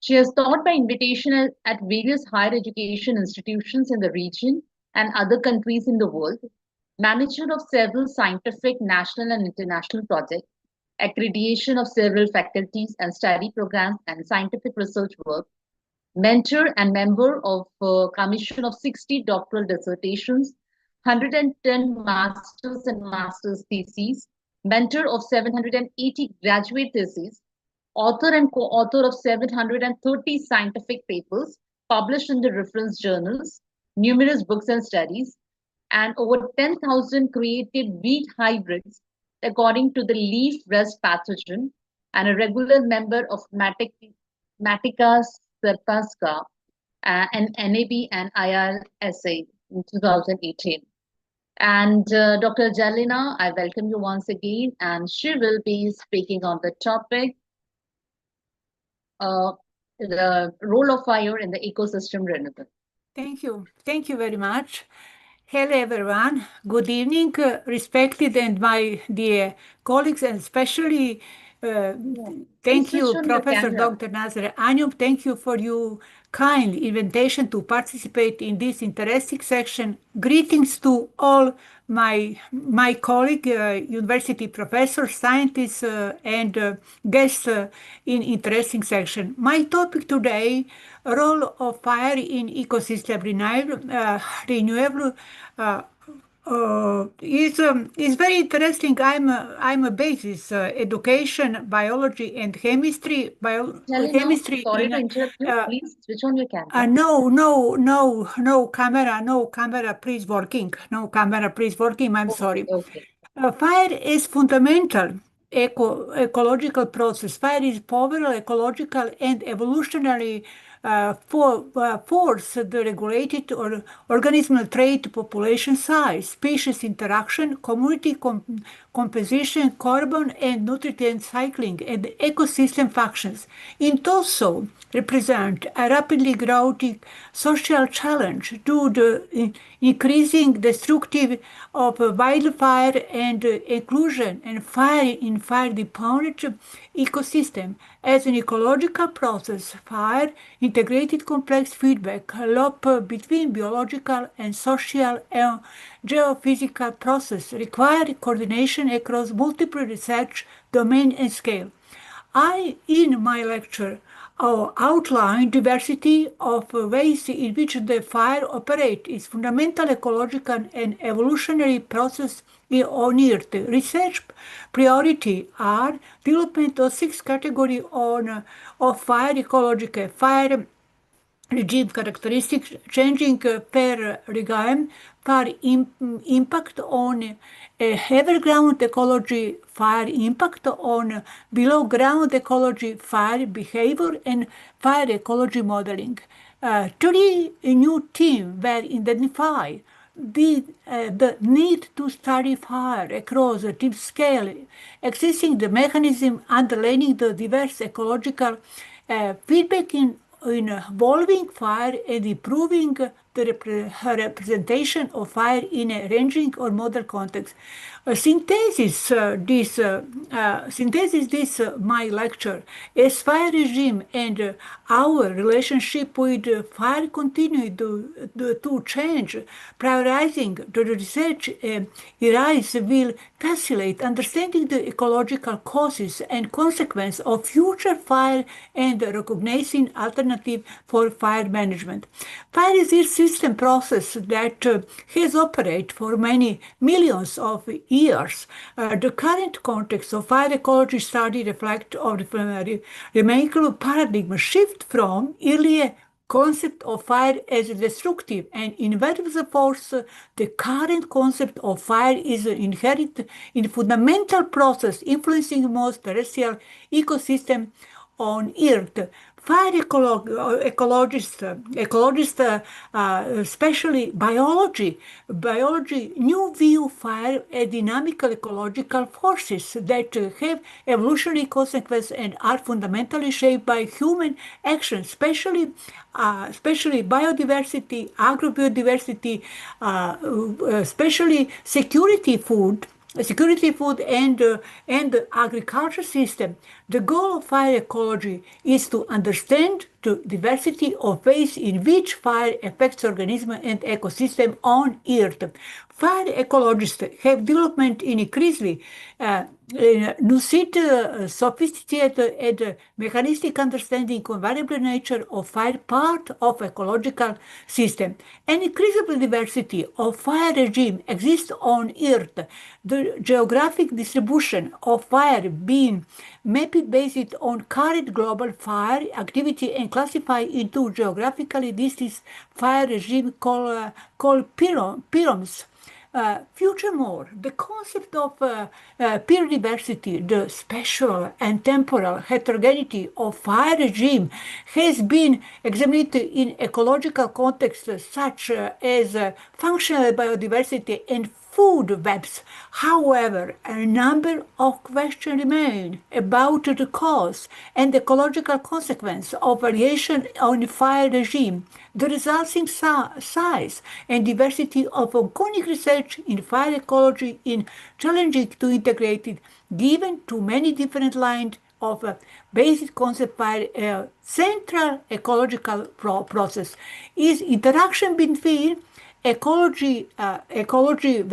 She has taught by invitation at various higher education institutions in the region and other countries in the world, manager of several scientific national and international projects, accreditation of several faculties and study programs and scientific research work, mentor and member of a commission of 60 doctoral dissertations, 110 masters and master's theses, mentor of 780 graduate theses, author and co-author of 730 scientific papers published in the reference journals, numerous books and studies, and over 10,000 created wheat hybrids according to the leaf rust pathogen, and a regular member of Matica Serpasca and NAB and IRSA in 2018. And Dr. Jalina, I welcome you once again, and she will be speaking on the topic, the role of fire in the ecosystem renewal. Thank you. Thank you very much. Hello, everyone. Good evening, respected and my dear colleagues, and especially thank Please you, switch on your Professor camera. Dr. Nazar Anyum. Thank you for your kind invitation to participate in this interesting section. Greetings to all my colleague, university professors, scientists, and guests in interesting section. My topic today, role of fire in ecosystem renewable is very interesting. I'm a basis education, biology and chemistry. Jalina, Chemistry sorry in to interrupt you. Please switch on your camera. no camera, please working. No camera, please working. I'm sorry. Okay. Fire is fundamental ecological process. Fire is powerful ecological and evolutionary force that regulated organismal trait, population size, species interaction, community composition, carbon and nutrient cycling, and ecosystem functions. It also represent a rapidly growing social challenge due to increasing destructive of wildfire and inclusion and fire in fire-dependent ecosystem. As an ecological process, fire integrated complex feedback loop between biological and social and geophysical process require coordination across multiple research domain and scale. I, in my lecture, outline diversity of ways in which the fire operates its fundamental ecological and evolutionary process on Earth. Research priority are development of 6 categories of fire ecological fire regime characteristics changing per regime, fire impact on overground ecology, fire impact on below ground ecology, fire behavior, and fire ecology modeling. 3 new themes were identified. The need to study fire across a deep scale, existing the mechanism underlying the diverse ecological feedback in involving fire and improving the representation of fire in a ranging or model context. Synthesis my lecture as fire regime and our relationship with fire continue to change. Prioritizing the research areas will facilitate understanding the ecological causes and consequences of future fire and recognizing alternative for fire management. Fire is a system process that has operated for many millions of years. The current context of fire ecology study reflects on the remarkable paradigm shift from earlier concept of fire as a destructive and inevitable force. The current concept of fire is inherent in fundamental process influencing most terrestrial ecosystem on Earth. Fire ecologists, especially biology, new view fire as dynamical ecological forces that have evolutionary consequences and are fundamentally shaped by human action, especially biodiversity, agrobiodiversity, especially security food and agriculture system. The goal of fire ecology is to understand the diversity of ways in which fire affects organisms and ecosystem on Earth. Fire ecologists have developed in increasingly lucid, sophisticated, and mechanistic understanding of variable nature of fire part of ecological system. An increasable diversity of fire regime exists on Earth. The geographic distribution of fire being mapped based on current global fire activity and classified into geographically distinct fire regime called pyromes. Furthermore, the concept of biodiversity, the spatial and temporal heterogeneity of fire regime has been examined in ecological contexts such as functional biodiversity and food webs. However, a number of questions remain about the cause and ecological consequence of variation on fire regime, the resulting size and diversity of organic research in fire ecology is challenging to integrate it, given too many different lines of basic concept fire central ecological process. Is interaction between ecology,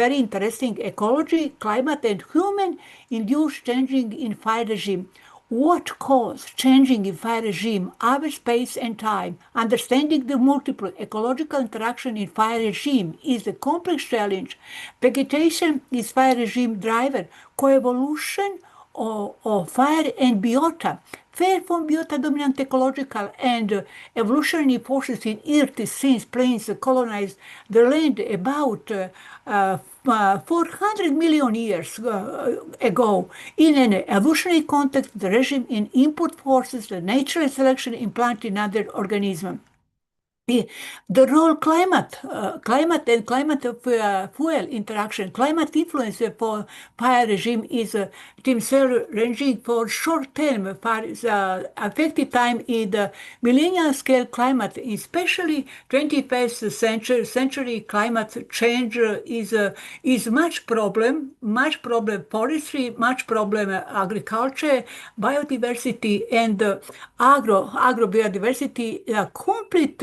very interesting, ecology, climate, and human-induced changing in fire regime. What cause changing in fire regime, our space and time? Understanding the multiple ecological interaction in fire regime is a complex challenge. Vegetation is fire regime driver, coevolution of fire and biota. Fair from biota dominant ecological and evolutionary forces in Earth since planes colonized the land about 400 million years ago. In an evolutionary context, the regime in input forces the natural selection implanted in other organisms. The role climate and climate fuel interaction, climate influence for fire regime is ranging for short-term affected time in the millennial scale climate, especially 21st century climate change is much problem forestry, much problem agriculture, biodiversity, and agro biodiversity, complete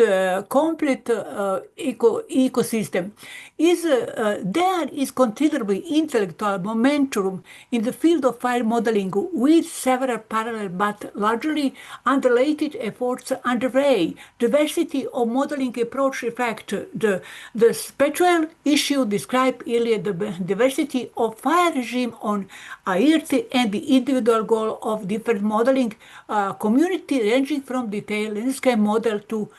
ecosystem. There is considerable intellectual momentum in the field of fire modeling with several parallel but largely unrelated efforts underway. Diversity of modeling approach reflect the spectral issue described earlier, the diversity of fire regime on Earth and the individual goal of different modeling community ranging from detailed landscape model to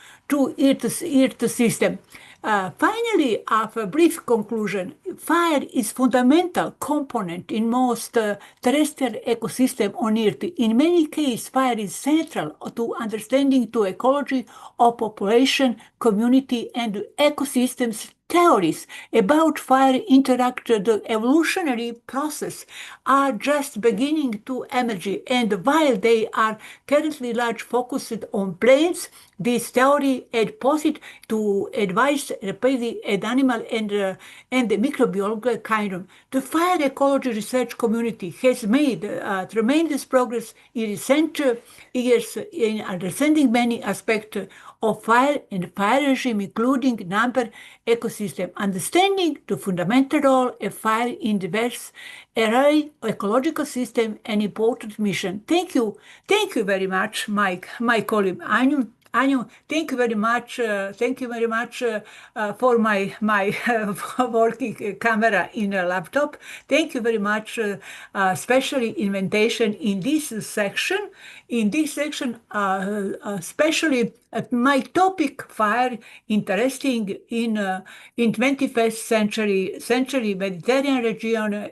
Earth system. Finally, of a brief conclusion, fire is fundamental component in most terrestrial ecosystem on Earth. In many cases, fire is central to understanding to ecology of population, community, and ecosystems. Theories about fire interact the evolutionary process are just beginning to emerge, and while they are currently large focused on planes, this theory had posed to advise repetitive animal and the microbiological kingdom. The fire ecology research community has made tremendous progress in recent years in understanding many aspects of fire and fire regime, including number ecosystem, understanding the fundamental role of fire in diverse array ecological system and important mission. Thank you very much, Mike, my colleague Anu, thank you very much. Thank you very much for my working camera in a laptop. Thank you very much, especially invitation in this section. In this section, especially my topic fire interesting in 21st century Mediterranean region,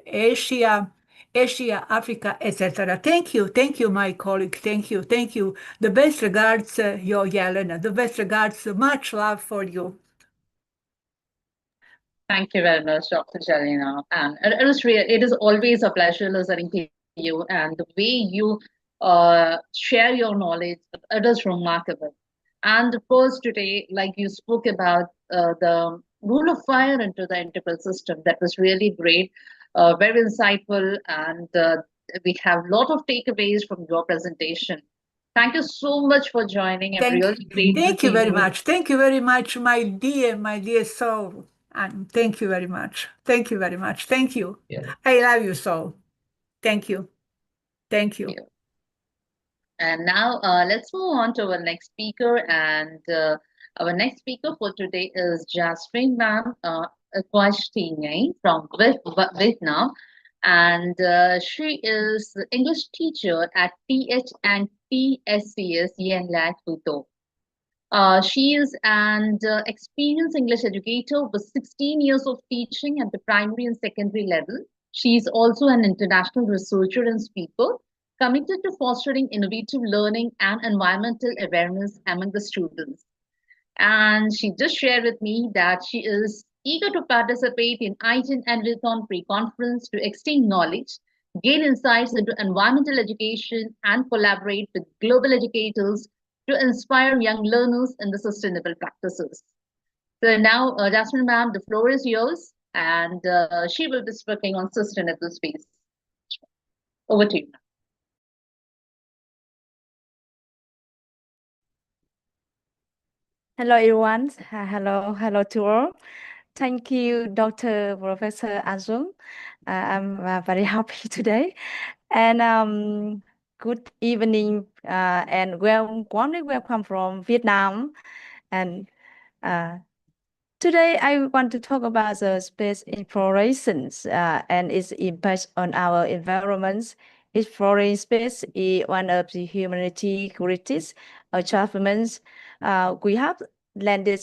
Asia, Africa, etc. Thank you, my colleague. Thank you. The best regards, your Yelena. The best regards. Much love for you. Thank you very much, Dr. Jelena. And it is always a pleasure listening to you, and the way you share your knowledge, it is remarkable. And of course, today, like you spoke about the role of fire into the integral system, that was really great. Very insightful, and we have a lot of takeaways from your presentation. Thank you so much for joining. Really great. Thank you very much. Thank you very much, my dear soul. And thank you very much. Thank you very much. Thank you. Yeah. I love you, soul. Thank you. And now let's move on to our next speaker. And our next speaker for today is Jasmine Ma'am from Vietnam. And she is the English teacher at TH and TSCS Yen Lat Hutto. She is an experienced English educator with 16 years of teaching at the primary and secondary level. She is also an international researcher and speaker, committed to fostering innovative learning and environmental awareness among the students. And she just shared with me that she is eager to participate in Igen Environthon pre-conference to exchange knowledge, gain insights into environmental education, and collaborate with global educators to inspire young learners in the sustainable practices. So now, Jasmine ma'am, the floor is yours, and she will be speaking on sustainable space. Over to you. Hello, everyone. Hello to all. Thank you, Dr. Professor Azum. I'm very happy today. And good evening and warmly welcome from Vietnam. And uh, today I want to talk about the space explorations and its impact on our environments. Exploring space is one of the humanity greatest achievements. We have landed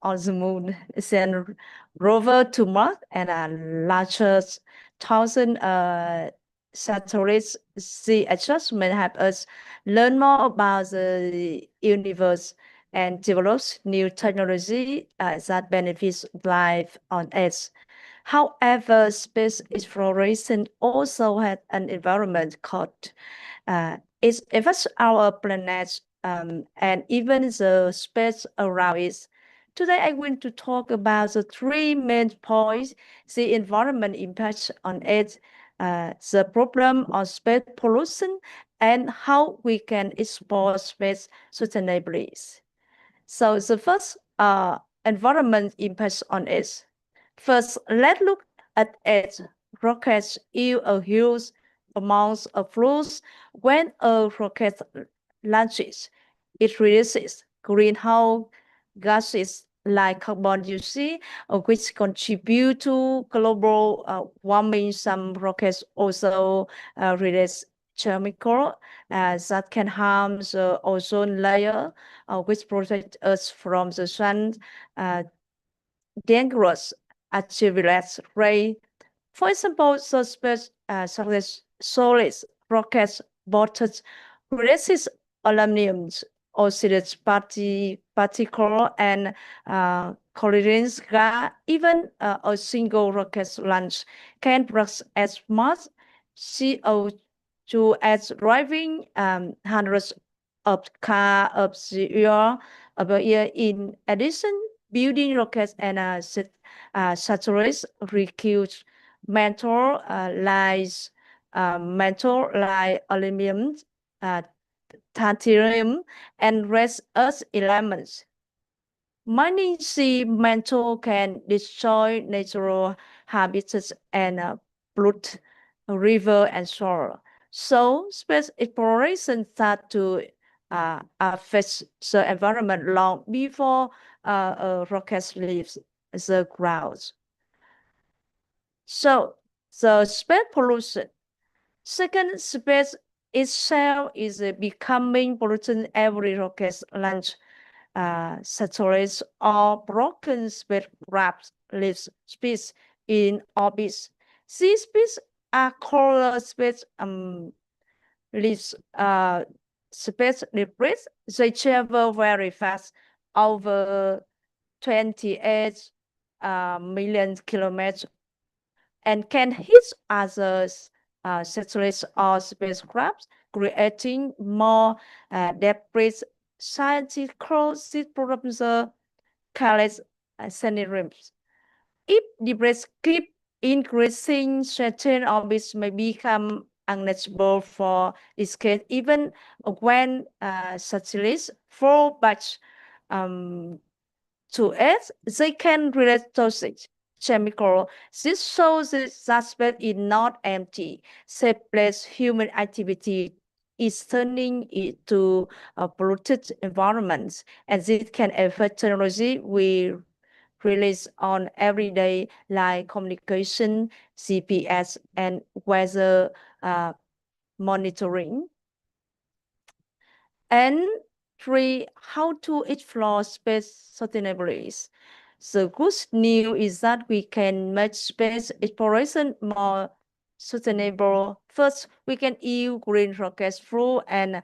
on the moon, sent rover to Mars, and launched thousand satellites. The adjustment help us learn more about the universe and develops new technology that benefits life on Earth. However, space exploration also has an environment called it affects our planet and even the space around it. Today, I want to talk about the three main points: the environment impact on Earth, the problem of space pollution, and how we can explore space sustainably. So the first environment impacts on it. First, let's look at it. Rockets yield a huge amount of fluids. When a rocket launches, it releases greenhouse gases like carbon dioxide, which contribute to global warming. Some rockets also release chemical that can harm the ozone layer, which protect us from the sun dangerous ultraviolet ray. For example, suspect solid rockets bottles releases aluminum oxide particle and chlorine gas. Even a single rocket launch can produce as much CO2 as driving hundreds of cars of the year. In addition, building rockets and satellites require metal like aluminum, titanium, and rare earth elements. Mining sea metal can destroy natural habitats and pollute river and soil. So space exploration start to affect the environment long before a rocket leaves the ground. So the space pollution. Second, space itself is becoming polluted. Every rocket launch satellites or broken spacecraft leaves space in orbit. These space are called space leaves space debris. They travel very fast, over 28 million kilometers, and can hit other satellites or spacecraft, creating more debris. Scientists call this problem the Calais scenarios. If debris keep increasing, certain orbits may become unreachable for decades, even when satellites fall back to Earth, they can release toxic chemical. This shows that space is not empty. Safe place human activity is turning it to a polluted environment, and this can affect technology we release on every day, like communication, GPS, and weather monitoring. And three, how to explore space sustainably. The good news is that we can make space exploration more sustainable. First, we can use green rocket fuel and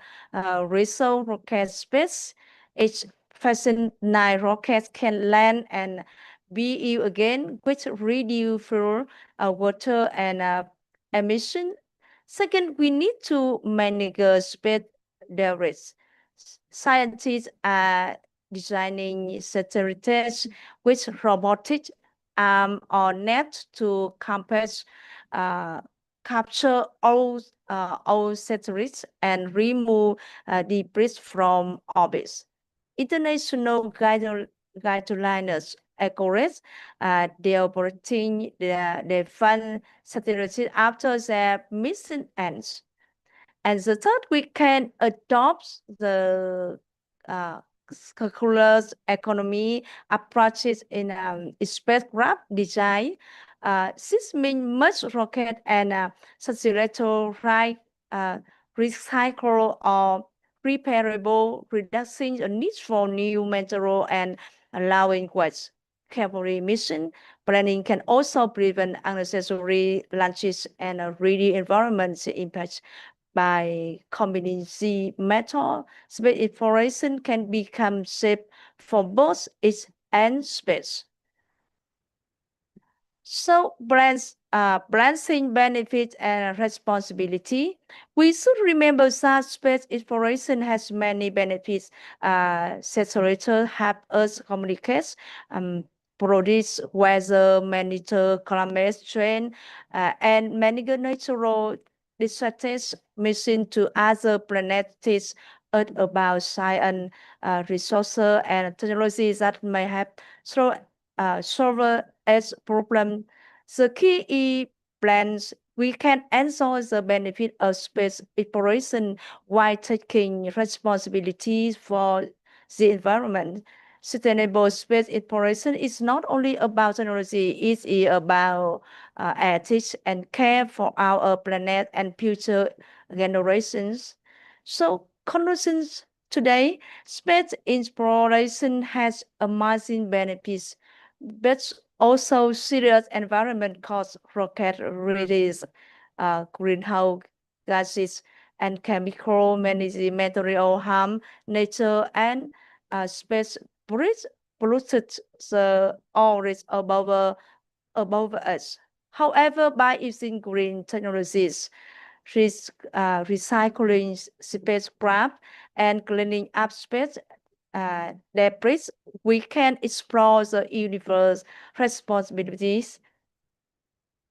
resolve rocket space. Each Fashion 9 rockets can land and BU again, which reduce fuel, water, and emission. Second, we need to manage space debris. Scientists are designing satellites with robotic arm or net to capture all satellites and remove debris from orbits. International guidelines encourage the operating the fund satellites after their mission ends. And the third, we can adopt the circular economy approaches in spacecraft design. This means much rocket and satellite right recycle or repairable, reducing the need for new material and allowing waste. Carefully mission planning can also prevent unnecessary launches and reduce environment impact. By combining the method, space exploration can become safe for both it and space. So balancing benefit and responsibility. We should remember that space exploration has many benefits. Satellites help us communicate, produce weather, monitor climate change, and manage natural disasters. Mission to other planets Earth about science, resources, and technologies that may have solve as problem. The key is plans. We can ensure the benefit of space exploration while taking responsibility for the environment. Sustainable space exploration is not only about technology, it is about ethics and care for our planet and future generations. So, conclusions today, space exploration has amazing benefits, but also serious environment costs, rocket release, greenhouse gases, and chemical material harm nature and space polluted the orbit above us. However, by using green technologies, recycling spacecraft, and cleaning up space debris, we can explore the universe responsibilities.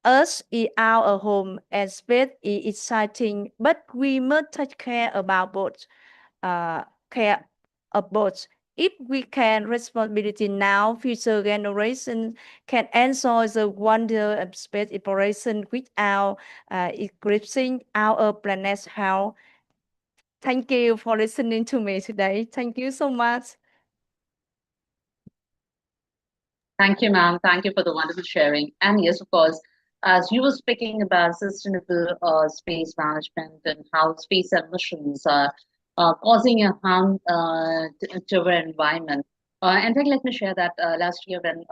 Earth is our home and space is exciting, but we must take care about both. If we can responsibility now, future generations can enjoy the wonder of space exploration without eclipsing our planet's health. Thank you for listening to me today. Thank you so much. Thank you, ma'am. Thank you for the wonderful sharing. And yes, of course, as you were speaking about sustainable space management and how space emissions are causing a harm to our environment. In fact, let me share that last year when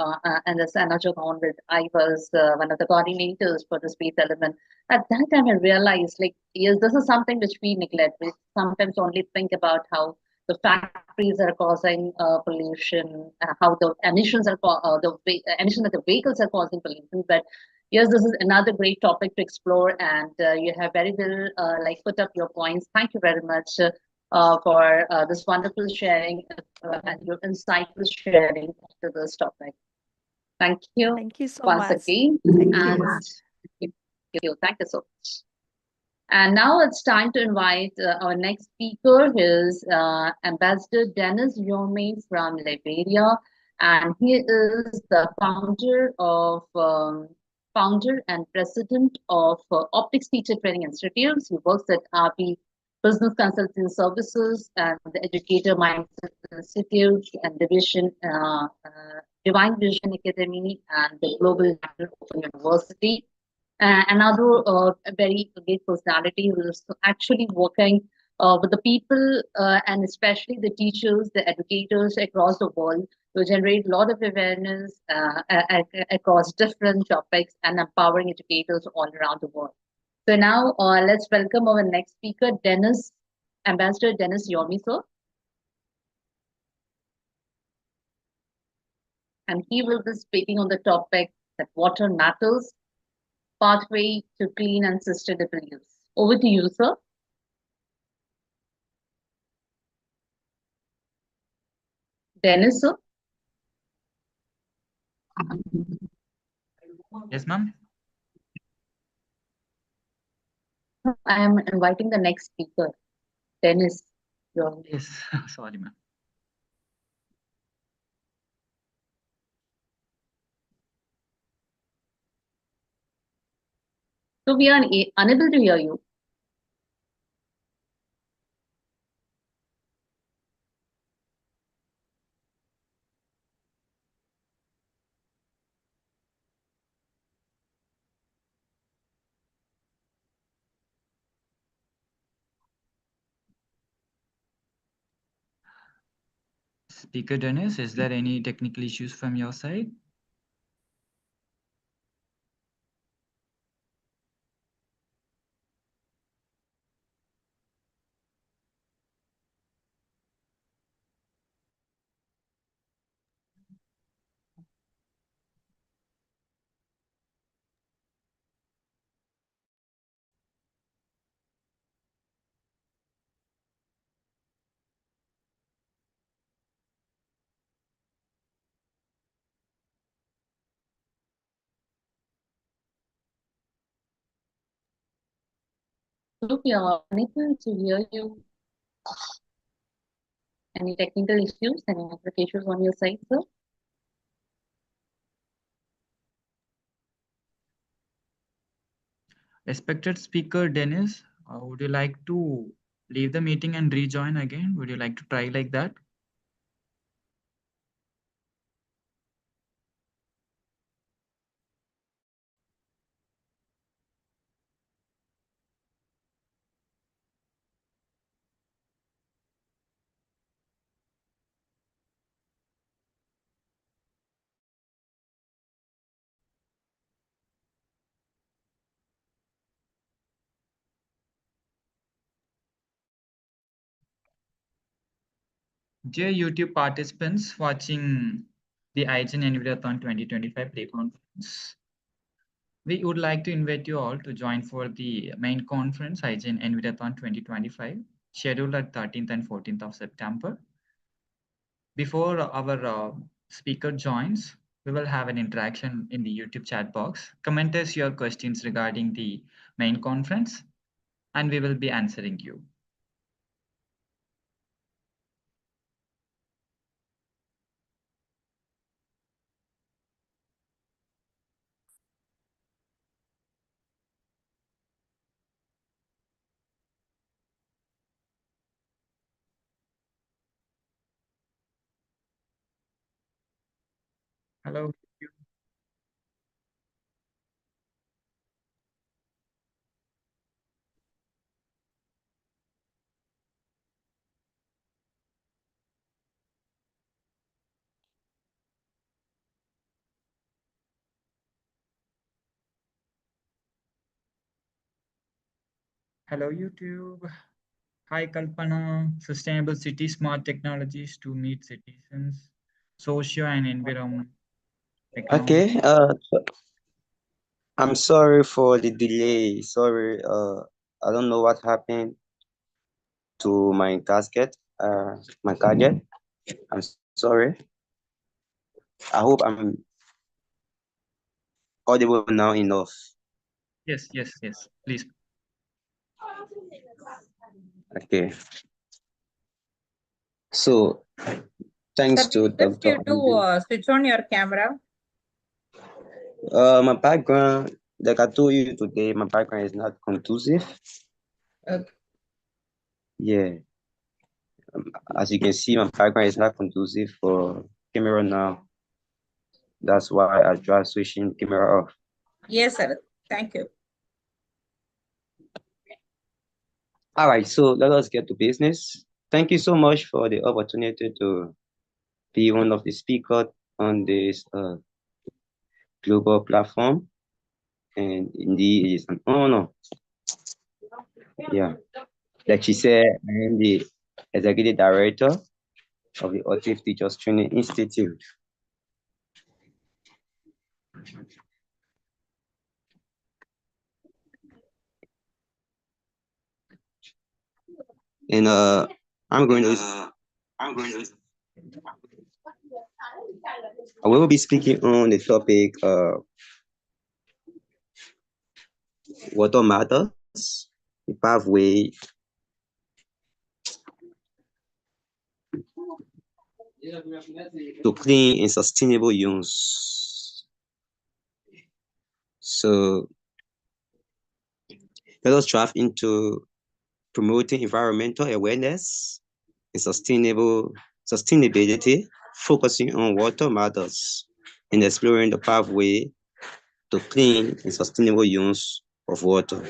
in the Environthon, I was one of the coordinators for the space element. At that time, I realized, like, yes, this is something which we neglect. We sometimes only think about how the factories are causing pollution, how the emissions are emissions that the vehicles are causing pollution. But yes, this is another great topic to explore, and you have very well like put up your points. Thank you very much for this wonderful sharing and your insightful sharing to this topic. Thank you. Thank you so once much. again. Thank and you. Thank you so much. And now it's time to invite our next speaker, who is Ambassador Dennis Yorme from Liberia, and he is the founder and president of Optics Teacher Training Institute. He works at RP Business Consulting Services and the Educator Mindset Institute and Division Divine Vision Academy and the Global National Open University. Another very great personality who is actually working with the people and especially the teachers, the educators across the world to generate a lot of awareness across different topics and empowering educators all around the world. So now let's welcome our next speaker, Ambassador Dennis Yorme, sir. and he will be speaking on the topic that water matters, pathway to clean and sustainable use. Over to you, sir. Dennis, sir. Yes, ma'am. I am inviting the next speaker, Dennis. Yes, sorry, ma'am. So we are unable to hear you. Speaker Dennis, is there any technical issues from your side? So we are unable to hear you. Any technical issues, any network issues on your side, sir? Respected speaker Dennis, would you like to leave the meeting and rejoin again? Would you like to try like that? Dear YouTube participants watching the Igen Environthon 2025 pre-conference, we would like to invite you all to join for the main conference, Igen Environthon 2025, scheduled at 13th and 14th of September. Before our speaker joins, we will have an interaction in the YouTube chat box. Comment us your questions regarding the main conference, and we will be answering you. Hello. Hello, YouTube. Hi, Kalpana. Sustainable city, smart technologies to meet citizens, socio and environment, economic. Okay, I'm sorry for the delay. Sorry, I don't know what happened to my my gadget. I'm sorry. I hope I'm audible now enough. Yes, yes, yes. Please. Okay. So, thanks Sir, to we request Dr. you to switch on your camera. My background, like I told you today, my background is not conducive. Okay. Yeah. As you can see, my background is not conducive for camera now. That's why I try switching camera off. Yes, sir. Thank you. All right, so let us get to business. Thank you so much for the opportunity to be one of the speakers on this global platform. And indeed, it is an honor. Yeah, like she said, I am the executive director of the Autistic Teachers Training Institute. And I'm going to I will be speaking on the topic water matters, the pathway to clean and sustainable use. So let us dive into promoting environmental awareness and sustainability, focusing on water matters and exploring the pathway to clean and sustainable use of water.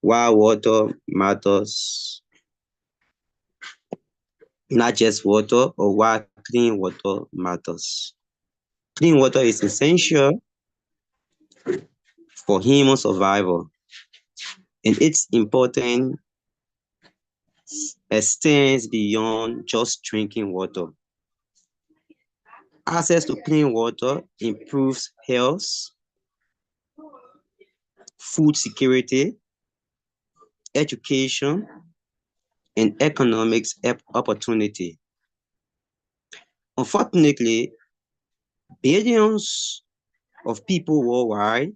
Why water matters, not just water, or why clean water matters. Clean water is essential for human survival, and its importance extends beyond just drinking water. Access to clean water improves health, food security, education, and economic opportunity. Unfortunately, billions of people worldwide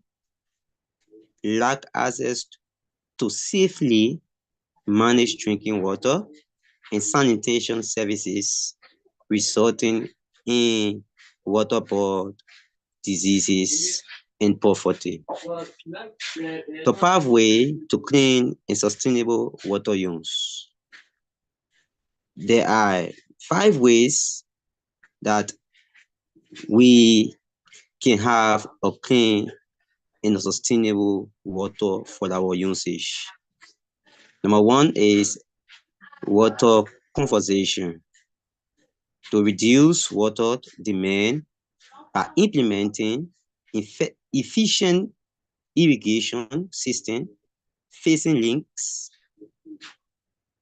lack access to safely manage drinking water and sanitation services, resulting in waterborne diseases and poverty. The pathway to clean and sustainable water use. There are 5 ways that we can have a clean and a sustainable water for our usage. Number 1 is water conservation. To reduce water demand by implementing efficient irrigation system, facing links,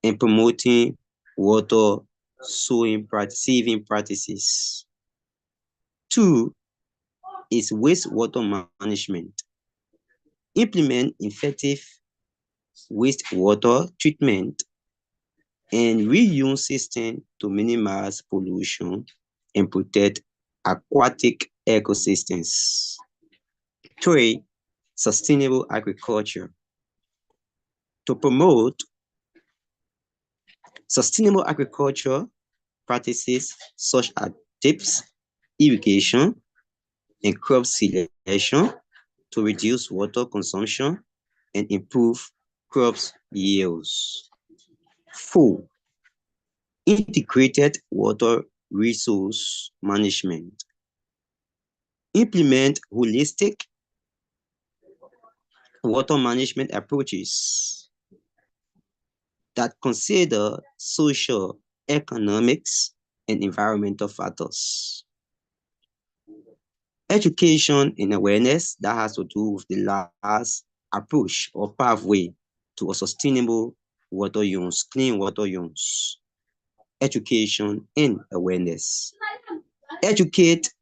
and promoting water saving practices. 2 is wastewater management. Implement effective wastewater treatment and reuse system to minimize pollution and protect aquatic ecosystems. 3, sustainable agriculture. To promote sustainable agriculture practices such as drip irrigation and crop selection to reduce water consumption and improve crops yields. 4, integrated water resource management. Implement holistic water management approaches that consider social, economics, and environmental factors. Education and awareness that has to do with the last approach or pathway to a sustainable water use, clean water use. Education and awareness. Educate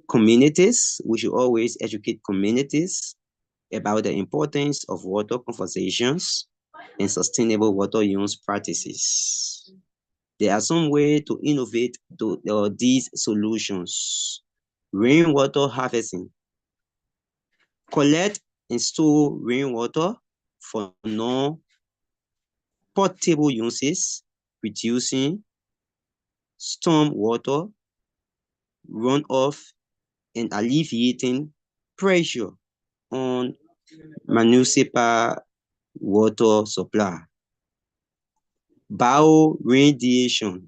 communities. We should always educate communities about the importance of water conservations and sustainable water use practices. There are some ways to innovate these solutions. Rainwater harvesting. Collect and store rainwater for non-potable uses, reducing storm water runoff and alleviating pressure on municipal water supply. Bioradiation.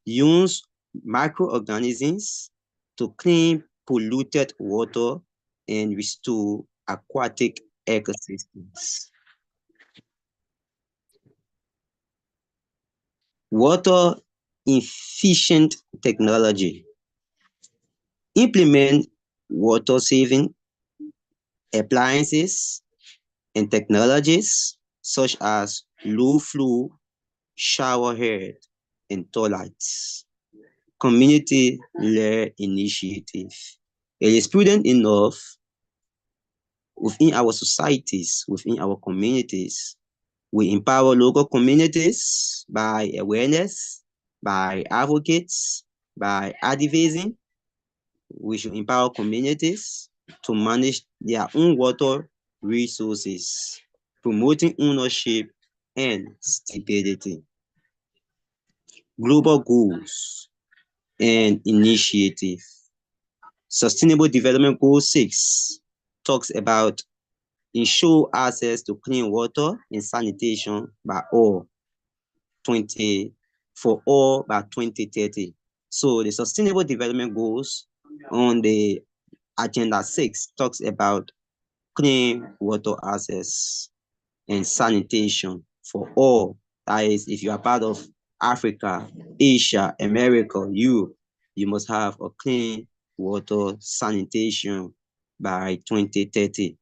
Use microorganisms to clean polluted water and restore aquatic ecosystems. Water efficient technology. Implement water saving appliances and technologies such as low flow shower head and toilets. Community-led initiative. It is prudent enough within our societies, within our communities. We empower local communities by awareness, by advocates, by advising. We should empower communities to manage their own water resources, promoting ownership and stability. Global goals and initiative. Sustainable Development Goal 6 talks about ensure access to clean water and sanitation by all by 2030. So the Sustainable Development Goals on the Agenda 6 talks about clean water access and sanitation for all. That is, if you are part of Africa, Asia, America, Europe, you must have a clean water sanitation by 2030.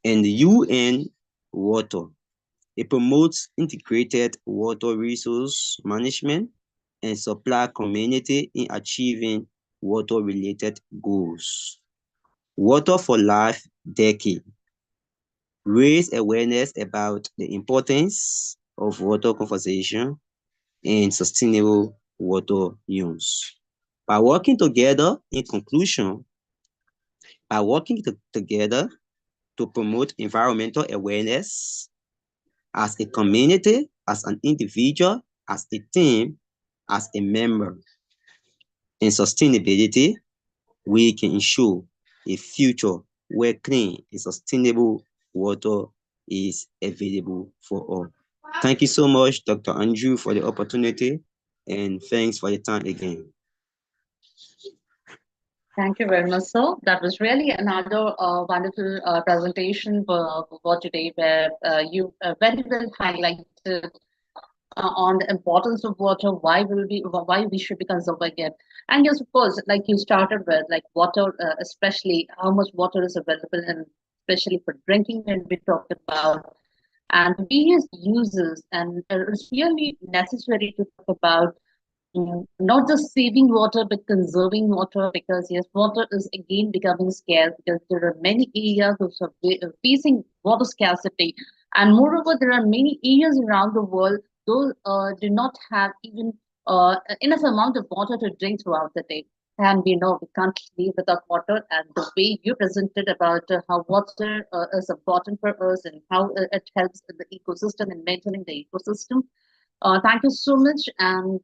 And the UN Water, it promotes integrated water resource management and supply community in achieving water-related goals. Water for Life Decade raise awareness about the importance of water conservation and sustainable water use. By working together, in conclusion, by working together to promote environmental awareness as a community, as an individual, as a team, as a member, in sustainability, we can ensure a future where clean and sustainable water is available for all. Thank you so much, Dr. Andrew, for the opportunity, and thanks for your time again. Thank you very much, sir. That was really another wonderful presentation for today, where you very well highlighted on the importance of water, why we should be conserving it. And yes, of course, like you started with, like water, especially how much water is available, and especially for drinking, when we talked about, and various uses, and it's really necessary to talk about not just saving water but conserving water, because yes, water is again becoming scarce, because there are many areas which are facing water scarcity, and moreover there are many areas around the world those do not have even enough amount of water to drink throughout the day. And we know we can't live without water, and the way you presented about how water is important for us and how it helps in the ecosystem and maintaining the ecosystem. Thank you so much. And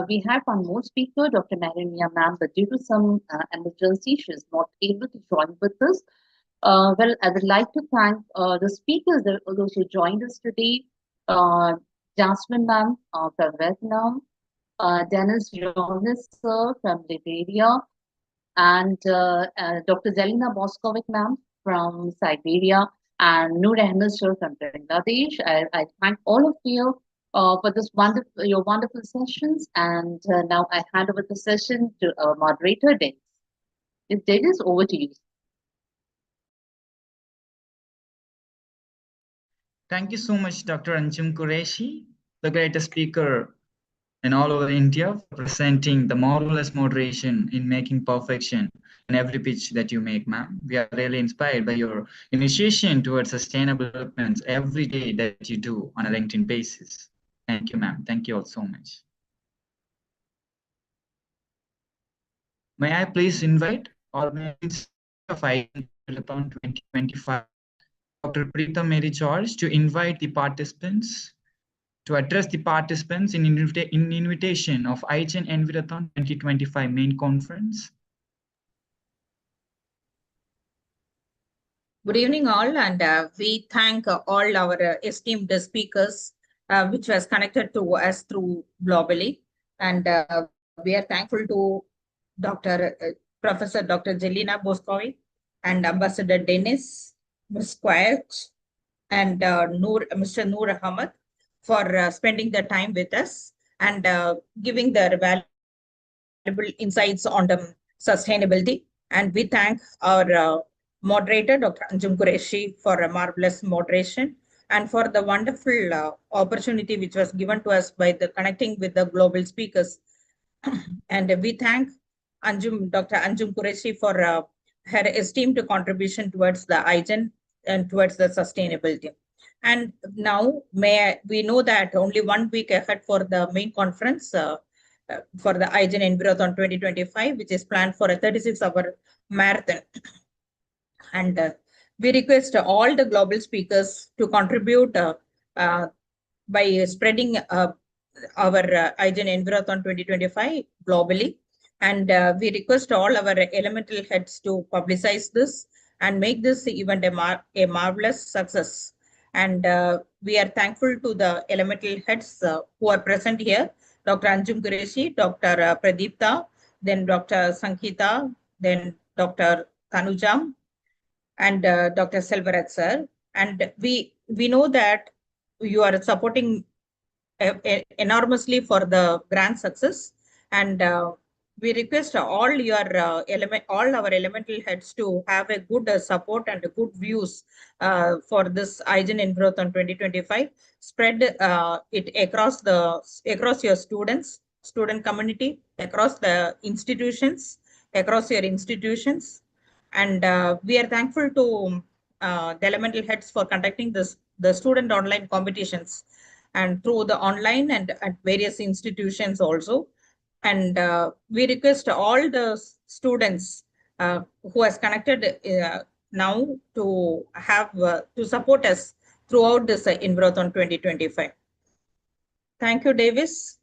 we have one more speaker, Dr. Marinia ma'am, but due to some emergency, she is not able to join with us. I would like to thank the speakers, those who joined us today. Jasmine ma'am from Vietnam, Dennis Jonas sir from Liberia, and Dr. Zelina Boskovic ma'am from Siberia, and Noor Ahmed sir from Bangladesh. I thank all of you for your wonderful sessions, and now I hand over the session to our moderator, Dennis. Dennis, over to you. Thank you so much, Dr. Anjum Qureshi, the greatest speaker in all over India, for presenting the marvelous moderation in making perfection in every pitch that you make, ma'am. We are really inspired by your initiation towards sustainable developments every day that you do on a LinkedIn basis. Thank you, ma'am. Thank you all so much. May I please invite Organization of Igen 2025, Dr. Preeta Mary George, to invite the participants, to address the participants in invitation of Igen Environthon 2025 main conference. Good evening, all, and we thank all our esteemed speakers, which was connected to us through globally, and we are thankful to Professor Dr. Zelina Boskovic and Ambassador Dennis Squires and Mr. Noor Ahmed for spending the time with us and giving their valuable insights on the sustainability. And we thank our moderator, Dr. Anjum Qureshi, for a marvelous moderation and for the wonderful opportunity which was given to us by the connecting with the global speakers. And we thank Dr. Anjum Qureshi for her esteemed contribution towards the Igen and towards the sustainability. And now we know that only 1 week ahead for the main conference for the Igen Environthon 2025, which is planned for a 36-hour marathon. And we request all the global speakers to contribute by spreading our Igen Environthon 2025 globally. And we request all our elemental heads to publicize this and make this event a marvelous success. And we are thankful to the elemental heads who are present here, Dr. Anjum Qureshi, Dr. Pradeepta, then Dr. Sangeeta, then Dr. Tanujam, and Dr. Selvaraj sir. And we know that you are supporting enormously for the grand success. And we request all our elemental heads to have a good support and good views for this Igen Environthon 2025. Spread it across your student community, across the institutions, across your institutions. And we are thankful to the elemental heads for conducting the student online competitions and through the online and at various institutions also. And we request all the students who has connected now to have to support us throughout this Environthon 2025. Thank you, Davis.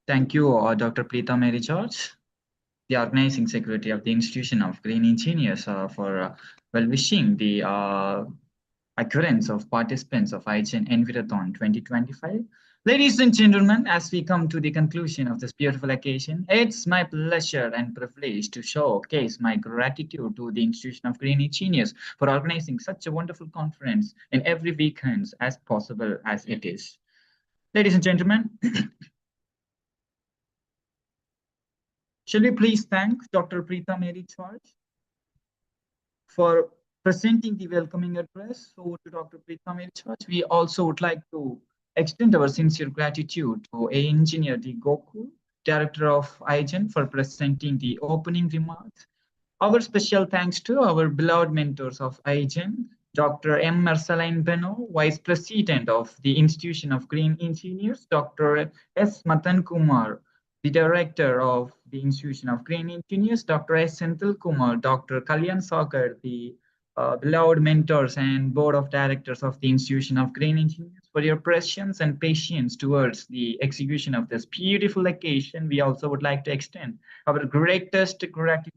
Thank you, Dr. Preeta Mary George, the organizing secretary of the Institution of Green Engineers, for well-wishing the occurrence of participants of Igen Environthon 2025. Ladies and gentlemen, as we come to the conclusion of this beautiful occasion, it's my pleasure and privilege to showcase my gratitude to the Institution of Green Engineers for organizing such a wonderful conference in every weekend as possible as it is. Ladies and gentlemen, shall we please thank Dr. Preeta Mary George for presenting the welcoming address. So to Dr. Preeta Mary George, we also would like to extend our sincere gratitude to Engineer D. Gokul, Director of Igen, for presenting the opening remarks. Our special thanks to our beloved mentors of Igen, Dr. M. Marceline Beno, Vice President of the Institution of Green Engineers, Dr. S. Matan Kumar, the Director of the Institution of Green Engineers, Dr. S. Senthil Kumar, Dr. Kalyan Sagar, the beloved mentors and board of directors of the Institution of Green Engineers, for your prescience and patience towards the execution of this beautiful occasion. We also would like to extend our greatest gratitude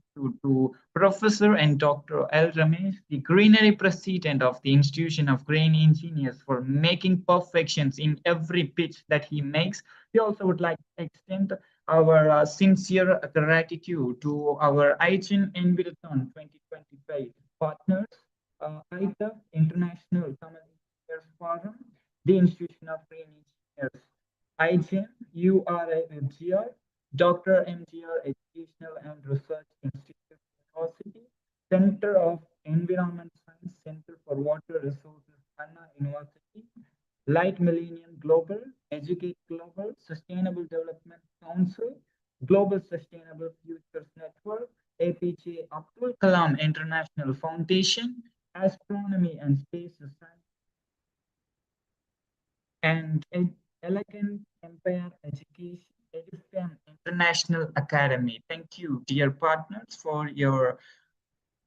to Professor and Dr. L. Ramesh, the Greenery President of the Institution of Green Engineers, for making perfections in every pitch that he makes. We also would like to extend our sincere gratitude to our Igen Environthon 2025 partners, ITA, International Common Engineers Forum, the Institution of Green Engineers, Igen, URIFGR, Dr. MGR Educational and Research Institute University, Center of Environment Science, Center for Water Resources, Anna University, Light Millennium Global, Educate Global, Sustainable Development Council, Global Sustainable Futures Network, APJ Abdul Kalam International Foundation, Astronomy and Space Society, and Elegant Empire Education, EduSTEM International Academy. Thank you, dear partners, for your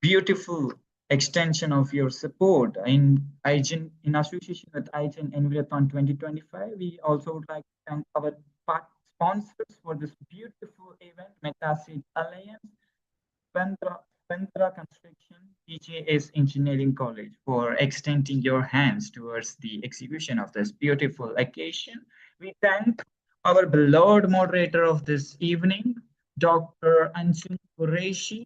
beautiful extension of your support in Igen, in association with Igen Environthon 2025. We also would like to thank our sponsors for this beautiful event, Metaseed Alliance, Pentra Construction, TJS Engineering College, for extending your hands towards the execution of this beautiful occasion. We thank our beloved moderator of this evening, Dr. Anjum Qureshi,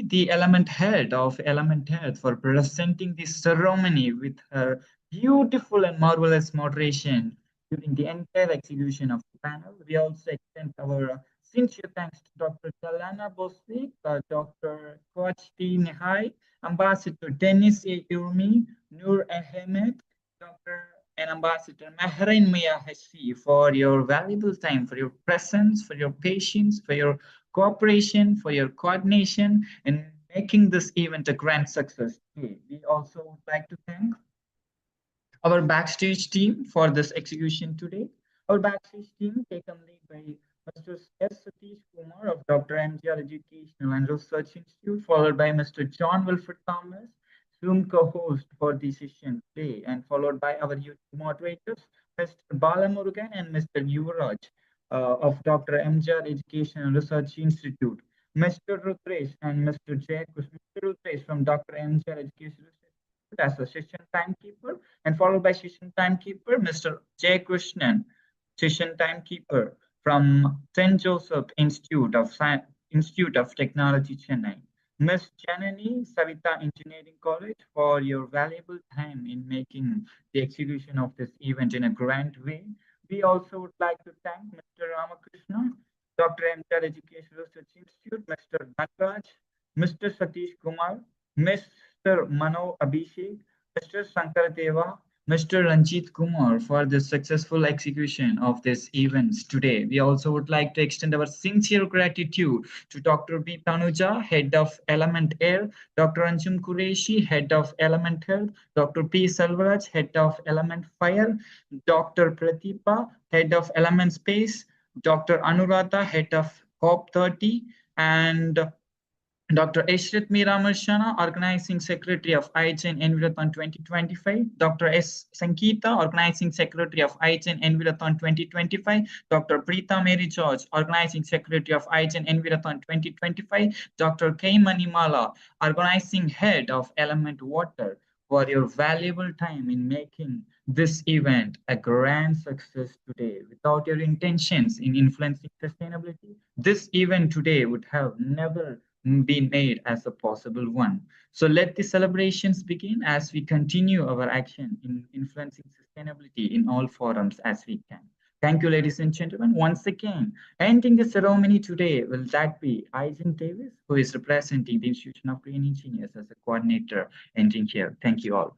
the element head of Element Health, for presenting this ceremony with her beautiful and marvelous moderation during the entire execution of the panel. We also extend our sincere thanks to Dr. Jalana Bosvik, Dr. Coach T. Nihai, Ambassador Dennis A. Urmi, Noor Ahmed, Dr. and Ambassador Mehrain Mia Hassi for your valuable time, for your presence, for your patience, for your cooperation, for your coordination in making this event a grand success. We also would like to thank our backstage team for this execution today. Our backstage team taken lead by Mr. S. Satish Kumar of Dr. MGR Educational and Research Institute, followed by Mr. John Wilfred Thomas, Zoom co-host for the session today, and followed by our moderators, Mr. Balamurugan and Mr. Yuvraj of Dr. MGR Education and Research Institute, Mr. Rutresh and Mr. Jay Mr. Rutresh from Dr. MGR Education as a session timekeeper, and followed by session timekeeper, Mr. Jay Krishnan, session timekeeper from St. Joseph Institute of Technology, Chennai. Ms. Janani Savita Engineering College for your valuable time in making the execution of this event in a grand way. We also would like to thank Mr. Ramakrishna, Dr. MTR Education Research Institute, Mr. Natraj, Mr. Satish Kumar, Mr. Mano Abhishek, Mr. Sankaradeva, Mr. Ranjit Kumar for the successful execution of this event today. We also would like to extend our sincere gratitude to Dr. B. Tanuja, Head of Element Air, Dr. Anjum Qureshi, Head of Element Health, Dr. P. Selvaraj, Head of Element Fire, Dr. Pratipa, Head of Element Space, Dr. Anuradha, Head of COP30, and Dr. Eshrit Miramarshana, Organizing Secretary of Igen Environthon 2025, Dr. S. Sankita, Organizing Secretary of Igen Environthon 2025, Dr. Preeta Mary George, Organizing Secretary of Igen Environthon 2025, Dr. K. Manimala, Organizing Head of Element Water, for your valuable time in making this event a grand success today. Without your intentions in influencing sustainability, this event today would have never been made as a possible one. So let the celebrations begin as we continue our action in influencing sustainability in all forums as we can. Thank you, ladies and gentlemen. Once again, ending the ceremony today will that be Igen Davis, who is representing the Institution of Green Engineers as a coordinator ending here. Thank you all.